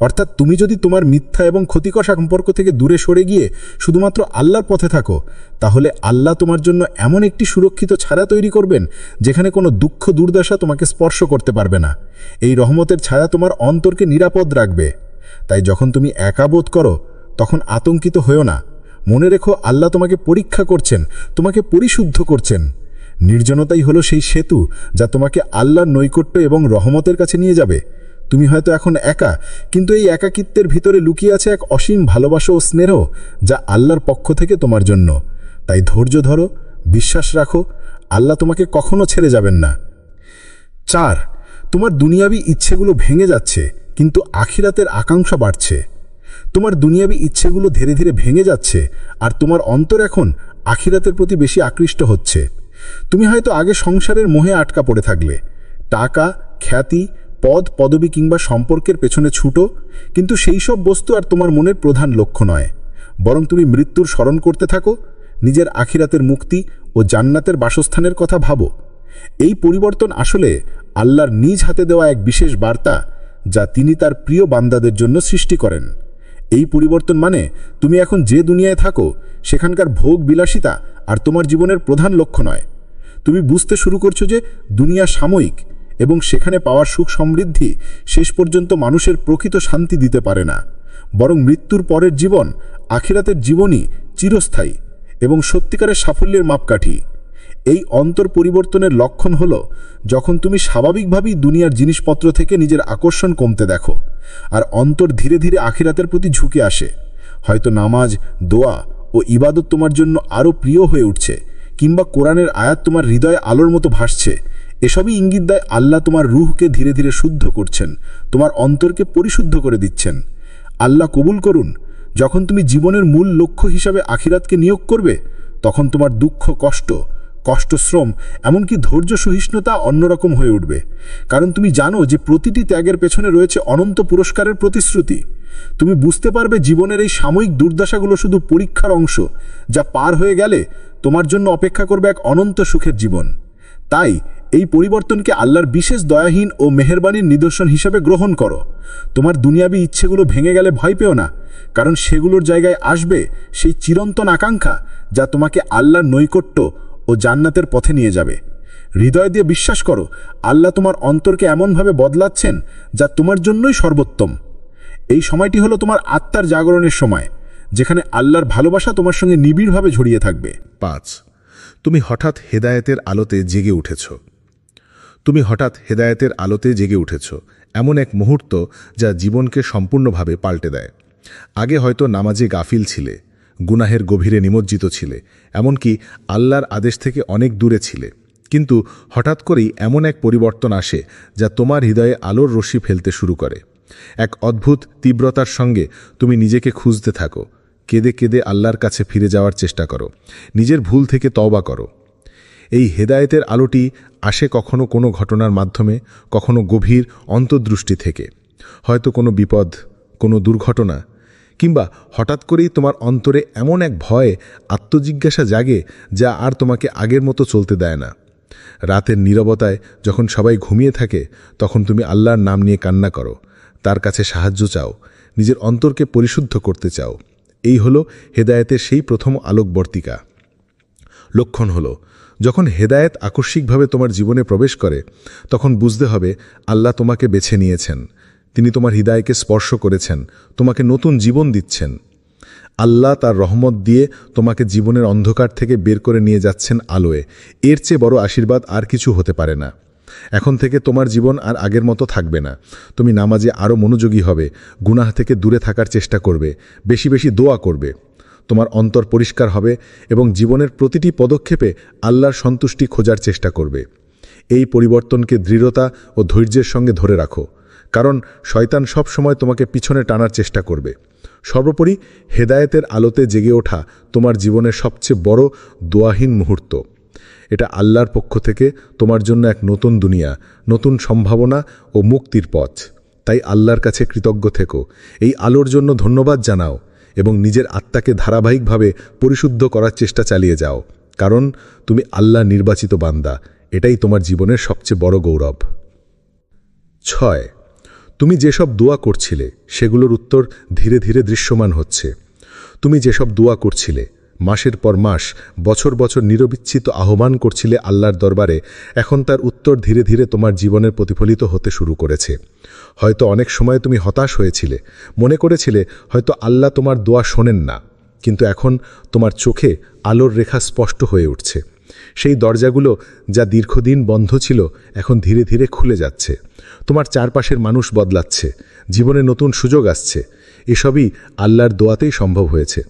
অর্থাৎ তুমি যদি তোমার মিথ্যা এবং ক্ষতিকর সম্পর্ক থেকে দূরে সরে গিয়ে শুধুমাত্র আল্লাহর পথে থাকো, তাহলে আল্লাহ তোমার জন্য এমন একটি সুরক্ষিত ছায়া তৈরি করবেন যেখানে কোনো দুঃখ দুর্দশা তোমাকে স্পর্শ করতে পারবে না। এই রহমতের ছায়া তোমার অন্তরকে নিরাপদ রাখবে। তাই যখন তুমি একা বোধ করো তখন আতঙ্কিত হয়েও না। মনে রেখো, আল্লাহ তোমাকে পরীক্ষা করছেন, তোমাকে পরিশুদ্ধ করছেন। নির্জনতাই হলো সেই সেতু যা তোমাকে আল্লাহর নৈকট্য এবং রহমতের কাছে নিয়ে যাবে। তুমি হয়তো এখন একা, কিন্তু এই একাকিত্বের ভিতরে লুকিয়ে আছে এক অসীম ভালোবাসা ও স্নেহ যা আল্লাহর পক্ষ থেকে তোমার জন্য। তাই ধৈর্য ধরো, বিশ্বাস রাখো, আল্লাহ তোমাকে কখনো ছেড়ে যাবেন না। 4, তোমার দুনিয়াবি ইচ্ছেগুলো ভেঙে যাচ্ছে, কিন্তু আখিরাতের আকাঙ্ক্ষা বাড়ছে। তোমার দুনিয়াবি ইচ্ছেগুলো ধীরে ধীরে ভেঙে যাচ্ছে, আর তোমার অন্তর এখন আখিরাতের প্রতি বেশি আকৃষ্ট হচ্ছে। তুমি হয়তো আগে সংসারের মোহে আটকা পড়ে থাকলে, টাকা, খ্যাতি, পদ, পদবি কিংবা সম্পর্কের পেছনে ছুটো, কিন্তু সেই সব বস্তু আর তোমার মনের প্রধান লক্ষ্য নয়। বরং তুমি মৃত্যুর স্মরণ করতে থাকো, নিজের আখিরাতের মুক্তি ও জান্নাতের বাসস্থানের কথা ভাবো। এই পরিবর্তন আসলে আল্লাহর নিজ হাতে দেওয়া এক বিশেষ বার্তা যা তিনি তার প্রিয় বান্দাদের জন্য সৃষ্টি করেন। এই পরিবর্তন মানে তুমি এখন যে দুনিয়ায় থাকো সেখানকার ভোগ বিলাসিতা আর তোমার জীবনের প্রধান লক্ষ্য নয়। তুমি বুঝতে শুরু করছো যে দুনিয়া সাময়িক এবং সেখানে পাওয়ার সুখ সমৃদ্ধি শেষ পর্যন্ত মানুষের প্রকৃত শান্তি দিতে পারে না, বরং মৃত্যুর পরের জীবন, আখিরাতের জীবনই চিরস্থায়ী এবং সত্যিকারের সাফল্যের মাপকাঠি। এই অন্তর পরিবর্তনের লক্ষণ হল যখন তুমি স্বাভাবিকভাবেই দুনিয়ার জিনিসপত্র থেকে নিজের আকর্ষণ কমতে দেখো, আর অন্তর ধীরে ধীরে আখিরাতের প্রতি ঝুঁকে আসে। হয়তো নামাজ, দোয়া ও ইবাদত তোমার জন্য আরও প্রিয় হয়ে উঠছে, কিংবা কোরআনের আয়াত তোমার হৃদয়ে আলোর মতো ভাসছে। এসবই ইঙ্গিত দেয় আল্লাহ তোমার রূহকে ধীরে ধীরে শুদ্ধ করছেন, তোমার অন্তরকে পরিশুদ্ধ করে দিচ্ছেন। আল্লাহ কবুল করুন, যখন তুমি জীবনের মূল লক্ষ্য হিসাবে আখিরাতকে নিয়োগ করবে, তখন তোমার দুঃখ, কষ্ট, শ্রম, এমনকি ধৈর্য, সহিষ্ণুতা অন্যরকম হয়ে উঠবে। কারণ তুমি জানো যে প্রতিটি ত্যাগের পেছনে রয়েছে অনন্ত পুরস্কারের প্রতিশ্রুতি। তুমি বুঝতে পারবে জীবনের এই সাময়িক দুর্দশাগুলো শুধু পরীক্ষার অংশ, যা পার হয়ে গেলে তোমার জন্য অপেক্ষা করবে এক অনন্ত সুখের জীবন। তাই এই পরিবর্তনকে আল্লাহর বিশেষ দয়াহীন ও মেহেরবানির নিদর্শন হিসেবে গ্রহণ করো। তোমার দুনিয়াবি ইচ্ছেগুলো ভেঙে গেলে ভয় পেও না, কারণ সেগুলোর জায়গায় আসবে সেই চিরন্তন আকাঙ্ক্ষা যা তোমাকে আল্লাহর নৈকট্য ও জান্নাতের পথে নিয়ে যাবে। হৃদয় দিয়ে বিশ্বাস করো, আল্লাহ তোমার অন্তরকে এমনভাবে বদলাচ্ছেন যা তোমার জন্যই সর্বোত্তম। এই সময়টি হলো তোমার আত্মার জাগরণের সময়, যেখানে আল্লাহর ভালোবাসা তোমার সঙ্গে নিবিড়ভাবে জড়িয়ে থাকবে। 5, তুমি হঠাৎ হেদায়েতের আলোতে জেগে উঠেছ। তুমি হঠাৎ হেদায়েতের আলোতে জেগে উঠেছ, এমন এক মুহূর্ত যা জীবনকে সম্পূর্ণভাবে পাল্টে দেয়। আগে হয়তো নামাজে গাফিল ছিলে, গুনাহের গভীরে নিমজ্জিত ছিলে, এমনকি আল্লাহর আদেশ থেকে অনেক দূরে ছিলে। কিন্তু হঠাৎ করেই এমন এক পরিবর্তন আসে যা তোমার হৃদয়ে আলোর রশ্মি ফেলতে শুরু করে। এক অদ্ভুত তীব্রতার সঙ্গে তুমি নিজেকে খুঁজতে থাকো, কেঁদে কেঁদে আল্লাহর কাছে ফিরে যাওয়ার চেষ্টা করো, নিজের ভুল থেকে তওবা করো। এই হেদায়েতের আলোটি আসে কখনো কোনো ঘটনার মাধ্যমে, কখনো গভীর অন্তর্দৃষ্টি থেকে, হয়তো কোনো বিপদ, কোনো দুর্ঘটনা, কিংবা হঠাৎ করেই তোমার অন্তরে এমন এক ভয়, আত্মজিজ্ঞাসা জাগে যা আর তোমাকে আগের মতো চলতে দেয় না। রাতের নীরবতায় যখন সবাই ঘুমিয়ে থাকে, তখন তুমি আল্লাহর নাম নিয়ে কান্না করো, তার কাছে সাহায্য চাও, নিজের অন্তরকে পরিশুদ্ধ করতে চাও। এই হলো হেদায়েতের সেই প্রথম আলোকবর্তিকা। লক্ষণ হলো যখন হেদায়েত আকস্মিকভাবে তোমার জীবনে প্রবেশ করে, তখন বুঝতে হবে আল্লাহ তোমাকে বেছে নিয়েছেন, তিনি তোমার হৃদয়কে স্পর্শ করেছেন, তোমাকে নতুন জীবন দিচ্ছেন। আল্লাহ তার রহমত দিয়ে তোমাকে জীবনের অন্ধকার থেকে বের করে নিয়ে যাচ্ছেন আলোয়। এর চেয়ে বড় আশীর্বাদ আর কিছু হতে পারে না। এখন থেকে তোমার জীবন আর আগের মতো থাকবে না। তুমি নামাজে আরও মনোযোগী হবে, গুনাহ থেকে দূরে থাকার চেষ্টা করবে, বেশি বেশি দোয়া করবে। তোমার অন্তর পরিষ্কার হবে এবং জীবনের প্রতিটি পদক্ষেপে আল্লাহর সন্তুষ্টি খোঁজার চেষ্টা করবে। এই পরিবর্তনকে দৃঢ়তা ও ধৈর্যের সঙ্গে ধরে রাখো, কারণ শয়তান সব সময় তোমাকে পিছনে টানার চেষ্টা করবে। সর্বোপরি হেদায়েতের আলোতে জেগে ওঠা তোমার জীবনের সবচেয়ে বড় দোয়াহীন মুহূর্ত। এটা আল্লাহর পক্ষ থেকে তোমার জন্য এক নতুন দুনিয়া, নতুন সম্ভাবনা ও মুক্তির পথ। তাই আল্লাহর কাছে কৃতজ্ঞ থেকো, এই আলোর জন্য ধন্যবাদ জানাও এবং নিজের আত্মাকে ধারাবাহিকভাবে পরিশুদ্ধ করার চেষ্টা চালিয়ে যাও, কারণ তুমি আল্লাহ নির্বাচিত বান্দা। এটাই তোমার জীবনের সবচেয়ে বড় গৌরব। 6, তুমি যেসব দোয়া করছিলে সেগুলোর উত্তর ধীরে ধীরে দৃশ্যমান হচ্ছে। তুমি যেসব দোয়া করছিলে, মাসের পর মাস, বছর বছর নিরবিচ্ছিন্ন আহ্বান করছিলে আল্লাহর দরবারে, এখন তার উত্তর ধীরে ধীরে তোমার জীবনের প্রতিফলিত হতে শুরু করেছে। হয়তো অনেক সময় তুমি হতাশ হয়েছিলে, মনে করেছিলে হয়তো আল্লাহ তোমার দোয়া শোনেন না, কিন্তু এখন তোমার চোখে আলোর রেখা স্পষ্ট হয়ে উঠছে। সেই দরজাগুলো যা দীর্ঘদিন বন্ধ ছিল এখন ধীরে ধীরে খুলে যাচ্ছে। তোমার চারপাশের মানুষ বদলাচ্ছে, জীবনে নতুন সুযোগ আসছে। এসবই আল্লাহর দোয়াতেই সম্ভব হয়েছে।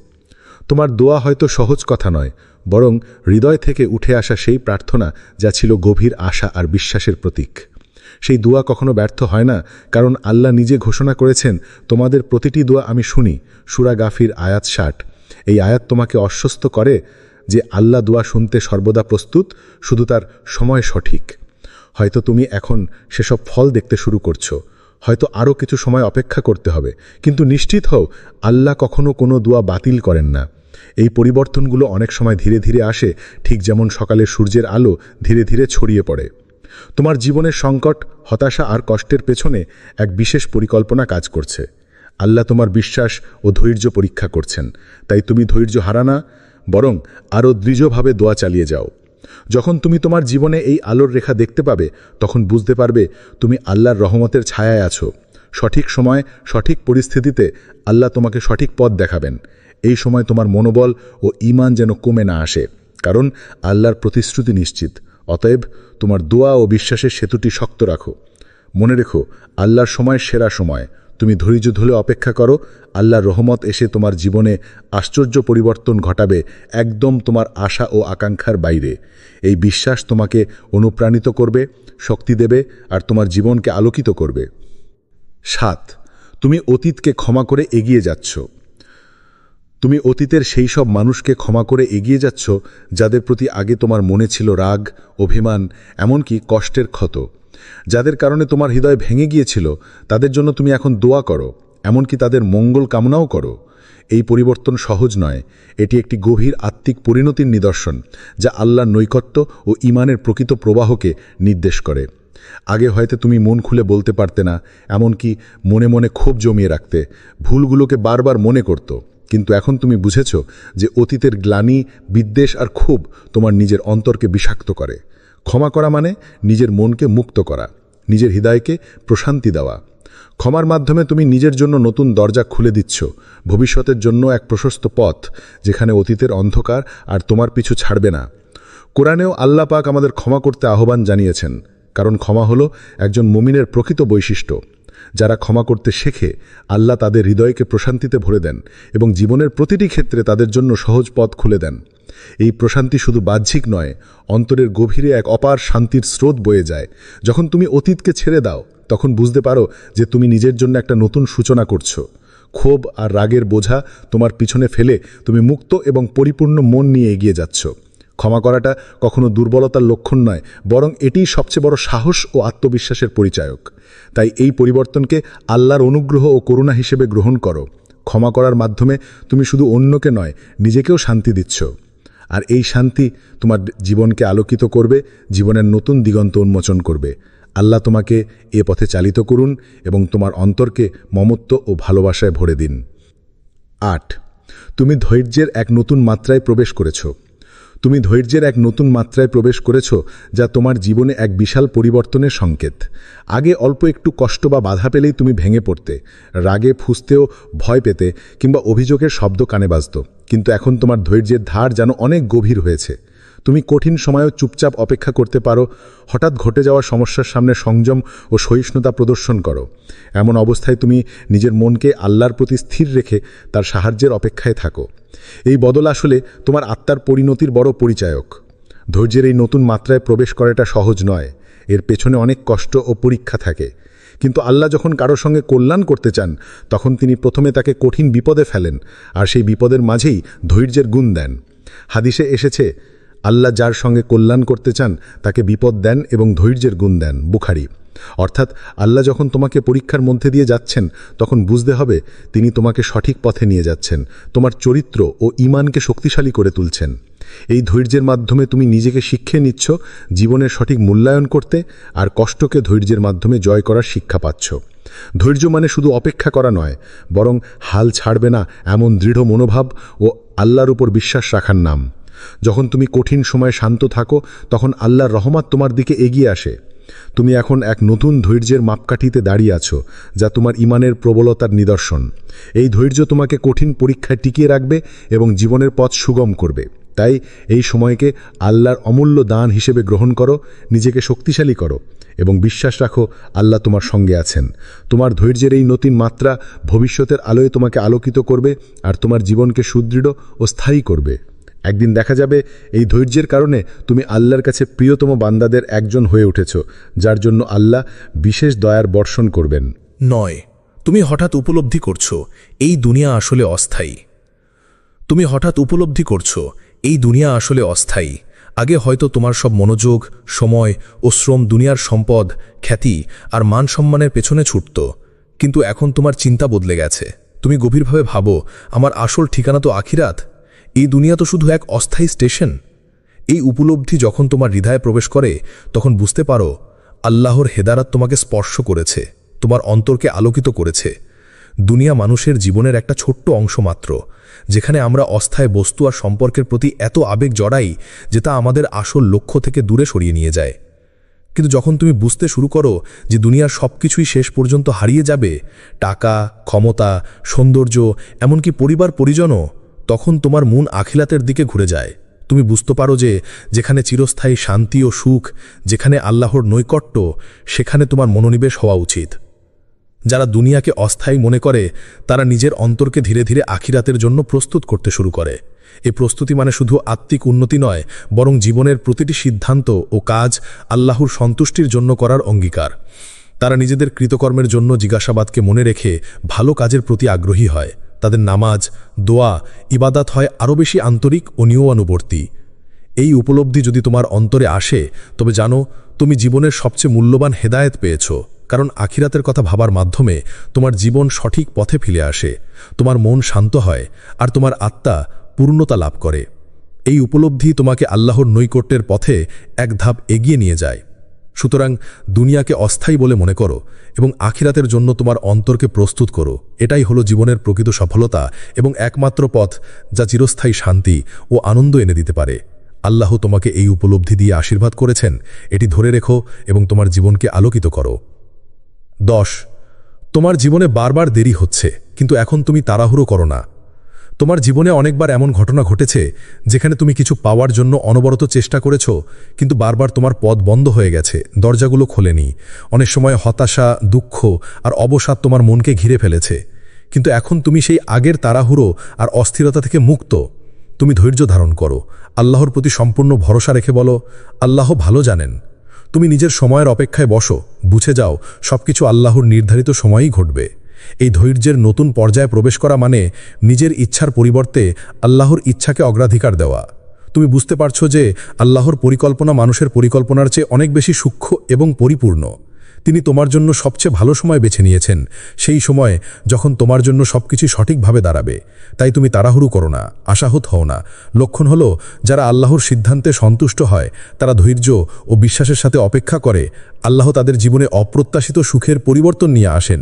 তোমার দোয়া হয়তো সহজ কথা নয়, বরং হৃদয় থেকে উঠে আসা সেই প্রার্থনা যা ছিল গভীর আশা আর বিশ্বাসের প্রতীক। সেই দোয়া কখনো ব্যর্থ হয় না, কারণ আল্লাহ নিজে ঘোষণা করেছেন, তোমাদের প্রতিটি দোয়া আমি শুনি। সূরা গাফির আয়াত 60। এই আয়াত তোমাকে আশ্বস্ত করে যে আল্লাহ দোয়া শুনতে সর্বদা প্রস্তুত, শুধু তার সময় সঠিক। হয়তো তুমি এখন সেসব ফল দেখতে শুরু করছো, হয়তো আরও কিছু সময় অপেক্ষা করতে হবে, কিন্তু নিশ্চিত হও আল্লাহ কখনো কোনো দোয়া বাতিল করেন না। এই পরিবর্তনগুলো অনেক সময় ধীরে ধীরে আসে, ঠিক যেমন সকালে সূর্যের আলো ধীরে ধীরে ছড়িয়ে পড়ে। তোমার জীবনের সংকট, হতাশা আর কষ্টের পেছনে এক বিশেষ পরিকল্পনা কাজ করছে। আল্লাহ তোমার বিশ্বাস ও ধৈর্য পরীক্ষা করছেন, তাই তুমি ধৈর্য হারা না, বরং আরও দৃঢ়ভাবে দোয়া চালিয়ে যাও। যখন তুমি তোমার জীবনে এই আলোর রেখা দেখতে পাবে, তখন বুঝতে পারবে তুমি আল্লাহর রহমতের ছায়ায় আছো। সঠিক সময়, সঠিক পরিস্থিতিতে আল্লাহ তোমাকে সঠিক পথ দেখাবেন। এই সময় তোমার মনোবল ও ঈমান যেন কমে না আসে, কারণ আল্লাহর প্রতিশ্রুতি নিশ্চিত। অতএব তোমার দোয়া ও বিশ্বাসের সেতুটি শক্ত রাখো। মনে রেখো, আল্লাহর সময় সেরা সময়। তুমি ধৈর্য ধরে অপেক্ষা করো, আল্লাহর রহমত এসে তোমার জীবনে আশ্চর্য পরিবর্তন ঘটাবে, একদম তোমার আশা ও আকাঙ্ক্ষার বাইরে। এই বিশ্বাস তোমাকে অনুপ্রাণিত করবে, শক্তি দেবে আর তোমার জীবনকে আলোকিত করবে। 7. তুমি অতীতকে ক্ষমা করে এগিয়ে যাচ্ছ। তুমি অতীতের সেই সব মানুষকে ক্ষমা করে এগিয়ে যাচ্ছ যাদের প্রতি আগে তোমার মনে ছিল রাগ, অভিমান, এমনকি কষ্টের ক্ষত। যাদের কারণে তোমার হৃদয় ভেঙে গিয়েছিল, তাদের জন্য তুমি এখন দোয়া করো, এমনকি তাদের মঙ্গল কামনাও করো। এই পরিবর্তন সহজ নয়, এটি একটি গভীর আত্মিক পরিণতির নিদর্শন, যা আল্লাহর নৈকট্য ও ঈমানের প্রকৃত প্রবাহকে নির্দেশ করে। আগে হয়তো তুমি মন খুলে বলতে পারতে না, এমনকি মনে মনে ক্ষোভ জমিয়ে রাখতে, ভুলগুলোকে বারবার মনে করত। কিন্তু এখন তুমি বুঝেছ যে অতীতের গ্লানি, বিদ্বেষ আর ক্ষোভ তোমার নিজের অন্তরকে বিষাক্ত করে। ক্ষমা করা মানে নিজের মনকে মুক্ত করা, নিজের হৃদয়কে প্রশান্তি দেওয়া। ক্ষমার মাধ্যমে তুমি নিজের জন্য নতুন দরজা খুলে দিচ্ছ, ভবিষ্যতের জন্য এক প্রশস্ত পথ, যেখানে অতীতের অন্ধকার আর তোমার পিছু ছাড়বে না। কোরআনেও আল্লাহ পাক আমাদের ক্ষমা করতে আহ্বান জানিয়েছেন, কারণ ক্ষমা হলো একজন মুমিনের প্রকৃত বৈশিষ্ট্য। যারা ক্ষমা করতে শেখে, আল্লাহ তাদের হৃদয়কে প্রশান্তিতে ভরে দেন এবং জীবনের প্রতিটি ক্ষেত্রে তাদের জন্য সহজ পথ খুলে দেন। এই প্রশান্তি শুধু বাহ্যিক নয়, অন্তরের গভীরে এক অপার শান্তির স্রোত বয়ে যায়। যখন তুমি অতীতকে ছেড়ে দাও, তখন বুঝতে পারো যে তুমি নিজের জন্য একটা নতুন সূচনা করছো। ক্ষোভ আর রাগের বোঝা তোমার পিছনে ফেলে তুমি মুক্ত এবং পরিপূর্ণ মন নিয়ে এগিয়ে যাচ্ছ। ক্ষমা করাটা কখনো দুর্বলতার লক্ষণ নয়, বরং এটিই সবচেয়ে বড় সাহস ও আত্মবিশ্বাসের পরিচায়ক। তাই এই পরিবর্তনকে আল্লাহর অনুগ্রহ ও করুণা হিসেবে গ্রহণ করো। ক্ষমা করার মাধ্যমে তুমি শুধু অন্যকে নয়, নিজেকেও শান্তি দিচ্ছ। আর এই শান্তি তোমার জীবনকে আলোকিত করবে, জীবনের নতুন দিগন্ত উন্মোচন করবে। আল্লাহ তোমাকে এ পথে চালিত করুন এবং তোমার অন্তরকে মমত্ব ও ভালোবাসায় ভরে দিন। 8. তুমি ধৈর্যের এক নতুন মাত্রায় প্রবেশ করেছ। তুমি ধৈর্যের এক নতুন মাত্রায় প্রবেশ করেছ, যা তোমার জীবনে এক বিশাল পরিবর্তনের সংকেত। আগে অল্প একটু কষ্ট বা বাধা পেলেই তুমি ভেঙে পড়তে, রাগে ফুঁসতেও ভয় পেতে কিংবা অভিযোগের শব্দ কানে বাজত। কিন্তু এখন তোমার ধৈর্যের ধার যেন অনেক গভীর হয়েছে। তুমি কঠিন সময়েও চুপচাপ অপেক্ষা করতে পারো, হঠাৎ ঘটে যাওয়া সমস্যার সামনে সংযম ও সহিষ্ণুতা প্রদর্শন করো। এমন অবস্থায় তুমি নিজের মনকে আল্লাহর প্রতি স্থির রেখে তার সাহায্যের অপেক্ষায় থাকো। এই বদল আসলে তোমার আত্মার পরিণতির বড় পরিচায়ক। ধৈর্যের এই নতুন মাত্রায় প্রবেশ করাটা সহজ নয়, এর পেছনে অনেক কষ্ট ও পরীক্ষা থাকে। কিন্তু আল্লাহ যখন কারো সঙ্গে কল্যাণ করতে চান, তখন তিনি প্রথমে তাকে কঠিন বিপদে ফেলেন, আর সেই বিপদের মাঝেই ধৈর্যের গুণ দেন। হাদিসে এসেছে, আল্লাহ যার সঙ্গে কল্যাণ করতে চান তাকে বিপদ দেন এবং ধৈর্যের গুণ দেন। বুখারী। অর্থাৎ আল্লাহ যখন তোমাকে পরীক্ষার মধ্যে দিয়ে যাচ্ছেন, তখন বুঝতে হবে তিনি তোমাকে সঠিক পথে নিয়ে যাচ্ছেন, তোমার চরিত্র ও ঈমানকে শক্তিশালী করে তুলছেন। এই ধৈর্যের মাধ্যমে তুমি নিজেকে শিক্ষে নিচ্ছ জীবনের সঠিক মূল্যায়ন করতে, আর কষ্টকে ধৈর্যের মাধ্যমে জয় করার শিক্ষা পাচ্ছ। ধৈর্য মানে শুধু অপেক্ষা করা নয়, বরং হাল ছাড়বে না এমন দৃঢ় মনোভাব ও আল্লাহর উপর বিশ্বাস রাখার নাম। যখন তুমি কঠিন সময়ে শান্ত থাকো, তখন আল্লাহর রহমত তোমার দিকে এগিয়ে আসে। তুমি এখন এক নতুন ধৈর্যের মাপকাঠিতে দাঁড়িয়ে আছো, যা তোমার ইমানের প্রবলতার নিদর্শন। এই ধৈর্য তোমাকে কঠিন পরীক্ষায় টিকিয়ে রাখবে এবং জীবনের পথ সুগম করবে। তাই এই সময়কে আল্লাহর অমূল্য দান হিসেবে গ্রহণ করো, নিজেকে শক্তিশালী করো এবং বিশ্বাস রাখো আল্লাহ তোমার সঙ্গে আছেন। তোমার ধৈর্যের এই নতুন মাত্রা ভবিষ্যতের আলোয় তোমাকে আলোকিত করবে আর তোমার জীবনকে সুদৃঢ় ও স্থায়ী করবে। একদিন দেখা যাবে এই ধৈর্যের কারণে তুমি আল্লাহর কাছে প্রিয়তম বান্দাদের একজন হয়ে উঠেছ, যার জন্য আল্লাহ বিশেষ দয়ার বর্ষণ করবেন। 9 তুমি হঠাৎ উপলব্ধি করছো এই দুনিয়া আসলে অস্থায়ী। তুমি হঠাৎ উপলব্ধি করছো এই দুনিয়া আসলে অস্থায়ী। আগে হয়তো তোমার সব মনোযোগ, সময় ও শ্রম দুনিয়ার সম্পদ, খ্যাতি আর মান সম্মানের পেছনে ছুটত, কিন্তু এখন তোমার চিন্তা বদলে গেছে। তুমি গভীরভাবে ভাবো, আমার আসল ঠিকানা তো আখিরাত। এই দুনিয়া তো শুধু এক অস্থায়ী স্টেশন। এই উপলব্ধি যখন তোমার হৃদয়ে প্রবেশ করে, তখন বুঝতে পারো আল্লাহর হেদারাত তোমাকে স্পর্শ করেছে, তোমার অন্তরকে আলোকিত করেছে। দুনিয়া মানুষের জীবনের একটা ছোট্ট অংশ মাত্র, যেখানে আমরা অস্থায়ী বস্তু আর সম্পর্কের প্রতি এত আবেগ জড়াই যে তা আমাদের আসল লক্ষ্য থেকে দূরে সরিয়ে নিয়ে যায়। কিন্তু যখন তুমি বুঝতে শুরু করো যে দুনিয়ার সবকিছুই শেষ পর্যন্ত হারিয়ে যাবে, টাকা, ক্ষমতা, সৌন্দর্য, এমনকি পরিবার পরিজনও, তখন তোমার মন আখিরাতের দিকে ঘুরে যায়। তুমি বুঝতে পারো যে যেখানে চিরস্থায়ী শান্তি ও সুখ, যেখানে আল্লাহর নৈকট্য, সেখানে তোমার মনোনিবেশ হওয়া উচিত। যারা দুনিয়াকে অস্থায়ী মনে করে, তারা নিজের অন্তরকে ধীরে ধীরে আখিরাতের জন্য প্রস্তুত করতে শুরু করে। এই প্রস্তুতি মানে শুধু আত্মিক উন্নতি নয়, বরং জীবনের প্রতিটি সিদ্ধান্ত ও কাজ আল্লাহর সন্তুষ্টির জন্য করার অঙ্গীকার। তারা নিজেদের কৃতকর্মের জন্য জিজ্ঞাসাবাদকে মনে রেখে ভালো কাজের প্রতি আগ্রহী হয়। তাদের নামাজ, দোয়া, ইবাদাত হয় আরও বেশি আন্তরিক ও নিয়মানুবর্তী। এই উপলব্ধি যদি তোমার অন্তরে আসে, তবে জানো তুমি জীবনের সবচেয়ে মূল্যবান হেদায়েত পেয়েছ। কারণ আখিরাতের কথা ভাবার মাধ্যমে তোমার জীবন সঠিক পথে ফিরে আসে, তোমার মন শান্ত হয় আর তোমার আত্মা পূর্ণতা লাভ করে। এই উপলব্ধি তোমাকে আল্লাহর নৈকট্যের পথে এক ধাপ এগিয়ে নিয়ে যায়। সুতরাং দুনিয়াকে অস্থায়ী বলে মনে করো এবং আখিরাতের জন্য তোমার অন্তরকে প্রস্তুত করো। এটাই হলো জীবনের প্রকৃত সফলতা এবং একমাত্র পথ যা চিরস্থায়ী শান্তি ও আনন্দ এনে দিতে পারে। আল্লাহ তোমাকে এই উপলব্ধি দিয়ে আশীর্বাদ করেছেন। এটি ধরে রেখো এবং তোমার জীবনকে আলোকিত করো। 10 তোমার জীবনে বারবার দেরি হচ্ছে, কিন্তু এখন তুমি তাড়াহুড়ো করো না। তোমার জীবনে অনেকবার এমন ঘটনা ঘটেছে যেখানে তুমি কিছু পাওয়ার জন্য অনবরত চেষ্টা করেছ, কিন্তু বারবার তোমার পথ বন্ধ হয়ে গেছে, দরজাগুলো খোলেনি। অনেক সময় হতাশা, দুঃখ আর অবসাদ তোমার মনকে ঘিরে ফেলেছে। কিন্তু এখন তুমি সেই আগের তাড়াহুড়ো আর অস্থিরতা থেকে মুক্ত। তুমি ধৈর্য ধারণ করো, আল্লাহর প্রতি সম্পূর্ণ ভরসা রেখে বলো, আল্লাহ ভালো জানেন। তুমি নিজের সময়ের অপেক্ষায় বসো, বুঝে যাও সবকিছু আল্লাহর নির্ধারিত সময়েই ঘটবে। এই ধৈর্যের নতুন পর্যায়ে প্রবেশ করা মানে নিজের ইচ্ছার পরিবর্তে আল্লাহর ইচ্ছাকে অগ্রাধিকার দেওয়া। তুমি বুঝতে পারছো যে আল্লাহর পরিকল্পনা মানুষের পরিকল্পনার চেয়ে অনেক বেশি সূক্ষ্ম এবং পরিপূর্ণ। তিনি তোমার জন্য সবচেয়ে ভালো সময় বেছে নিয়েছেন, সেই সময় যখন তোমার জন্য সবকিছু সঠিকভাবে দাঁড়াবে। তাই তুমি তাড়াহুড়ো করো না, আশাহত হও না। লক্ষণ হলো যারা আল্লাহর সিদ্ধান্তে সন্তুষ্ট হয়, তারা ধৈর্য ও বিশ্বাসের সাথে অপেক্ষা করে। আল্লাহ তাদের জীবনে অপ্রত্যাশিত সুখের পরিবর্তন নিয়ে আসেন।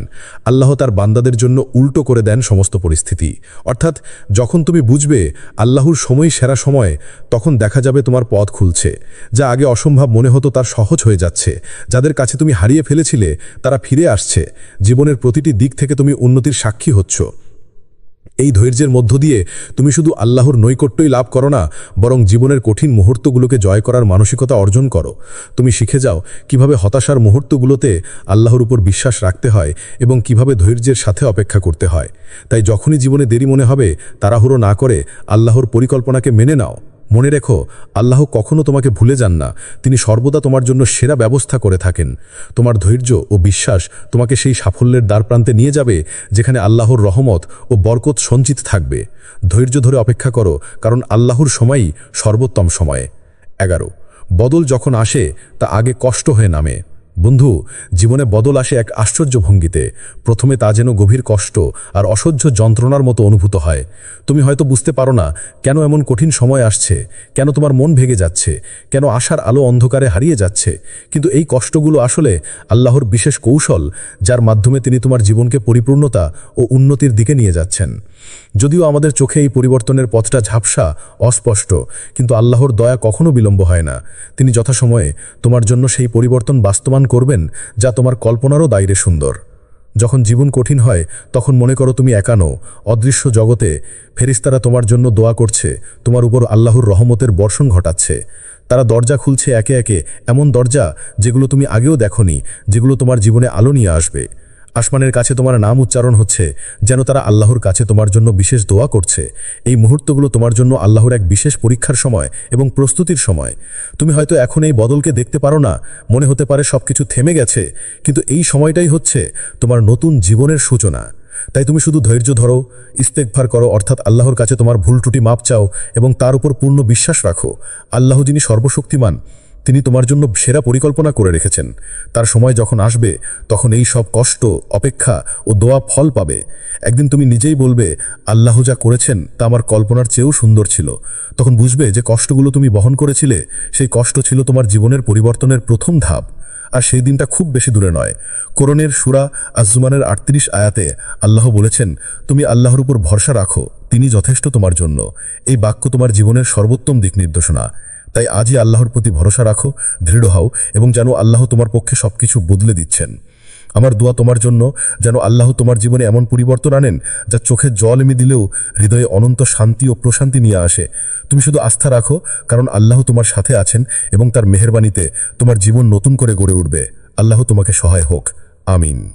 আল্লাহ তার বান্দাদের জন্য উল্টো করে দেন সমস্ত পরিস্থিতি। অর্থাৎ যখন তুমি বুঝবে আল্লাহর সময় সেরা সময়, তখন দেখা যাবে তোমার পথ খুলছে। যা আগে অসম্ভব মনে হতো তার সহজ হয়ে যাচ্ছে। যাদের কাছে তুমি হারিয়ে ফেলেছিলে তারা ফিরে আসছে। জীবনের প্রতিটি দিক থেকে তুমি উন্নতির সাক্ষী হচ্ছ। এই ধৈর্যের মধ্য দিয়ে তুমি শুধু আল্লাহর নৈকট্যই লাভ করো না, বরং জীবনের কঠিন মুহূর্তগুলোকে জয় করার মানসিকতা অর্জন করো। তুমি শিখে যাও কিভাবে হতাশার মুহূর্তগুলোতে আল্লাহর উপর বিশ্বাস রাখতে হয় এবং কিভাবে ধৈর্যের সাথে অপেক্ষা করতে হয়। তাই যখনই জীবনে দেরি মনে হবে, তাড়াহুড়ো না করে আল্লাহর পরিকল্পনাকে মেনে নাও। মনে রেখো, আল্লাহ কখনো তোমাকে ভুলে যান না। তিনি সর্বদা তোমার জন্য সেরা ব্যবস্থা করে থাকেন। তোমার ধৈর্য ও বিশ্বাস তোমাকে সেই সাফল্যের দ্বারপ্রান্তে নিয়ে যাবে যেখানে আল্লাহর রহমত ও বরকত সঞ্চিত থাকবে। ধৈর্য ধরে অপেক্ষা করো, কারণ আল্লাহর সময়ই সর্বোত্তম সময়। 11 বদল যখন আসে তা আগে কষ্ট হয়ে নামে। বন্ধু, জীবনে বদল আসে এক আশ্চর্য ভঙ্গিতে। প্রথমে তা যেন গভীর কষ্ট আর অসহ্য যন্ত্রণার মতো অনুভূত হয়। তুমি হয়তো বুঝতে পারো না কেন এমন কঠিন সময় আসছে, কেন তোমার মন ভেঙে যাচ্ছে, কেন আশার আলো অন্ধকারে হারিয়ে যাচ্ছে। কিন্তু এই কষ্টগুলো আসলে আল্লাহর বিশেষ কৌশল, যার মাধ্যমে তিনি তোমার জীবনকে পরিপূর্ণতা ও উন্নতির দিকে নিয়ে যাচ্ছেন। যদিও আমাদের চোখে এই পরিবর্তনের পথটা ঝাপসা, অস্পষ্ট, কিন্তু আল্লাহর দয়া কখনো বিলম্ব হয় না। তিনি যথাসময়ে তোমার জন্য সেই পরিবর্তন বাস্তবায়ন করবেন, যা তোমার কল্পনারও বাইরে সুন্দর। যখন জীবন কঠিন হয় তখন মনে করো তুমি একা নও। অদৃশ্য জগতে ফেরেশতারা তোমার জন্য দোয়া করছে, তোমার উপর আল্লাহর রহমতের বর্ষণ ঘটাচ্ছে। তারা দরজা খুলছে একে একে, এমন দরজা যেগুলো তুমি আগেও দেখোনি, যেগুলো তোমার জীবনে আলো নিয়ে আসবে। আসমানের কাছে তোমার নাম উচ্চারণ হচ্ছে, যেন তারা আল্লাহর কাছে তোমার জন্য বিশেষ দোয়া করছে। এই মুহূর্তগুলো তোমার জন্য আল্লাহর এক বিশেষ পরীক্ষার সময় এবং প্রস্তুতির সময়। তুমি হয়তো এখন এই বদলকে দেখতে পারো না, মনে হতে পারে সবকিছু থেমে গেছে, কিন্তু এই সময়টাই হচ্ছে তোমার নতুন জীবনের সূচনা। তাই তুমি শুধু ধৈর্য ধরো, ইস্তেগফার করো, অর্থাৎ আল্লাহর কাছে তোমার ভুল ত্রুটি মাপ চাও এবং তার উপর পূর্ণ বিশ্বাস রাখো। আল্লাহ যিনি সর্বশক্তিমান, তিনি তোমার জন্য সেরা পরিকল্পনা করে রেখেছেন। তার সময় যখন আসবে তখন এই সব কষ্ট, অপেক্ষা ও দোয়া ফল পাবে। একদিন তুমি নিজেই বলবে, আল্লাহ যা করেছেন তা আমার কল্পনার চেয়েও সুন্দর ছিল। তখন বুঝবে যে কষ্টগুলো তুমি বহন করেছিলে, সেই কষ্ট ছিল তোমার জীবনের পরিবর্তনের প্রথম ধাপ। আর সেই দিনটা খুব বেশি দূরে নয়। কোরআনের সূরা আজ-জুমারের ৩৮ আয়াতে আল্লাহ বলেছেন, তুমি আল্লাহর উপর ভরসা রাখো, তিনি যথেষ্ট তোমার জন্য। এই বাক্য তোমার জীবনের সর্বোত্তম দিক নির্দেশনা। তাই আজই আল্লাহর প্রতি ভরসা রাখো, দৃঢ় হও এবং জানো আল্লাহ তোমার পক্ষে সবকিছু বদলে দিচ্ছেন। আমার দোয়া তোমার জন্য, যেন আল্লাহ তোমার জীবনে এমন পরিবর্তন আনেন যা চোখে জল এমে দিলেও হৃদয়ে অনন্ত শান্তি ও প্রশান্তি নিয়ে আসে। তুমি শুধু আস্থা রাখো, কারণ আল্লাহ তোমার সাথে আছেন এবং তার মেহেরবানিতে তোমার জীবন নতুন করে গড়ে উঠবে। আল্লাহ তোমাকে সহায় হোক। আমিন।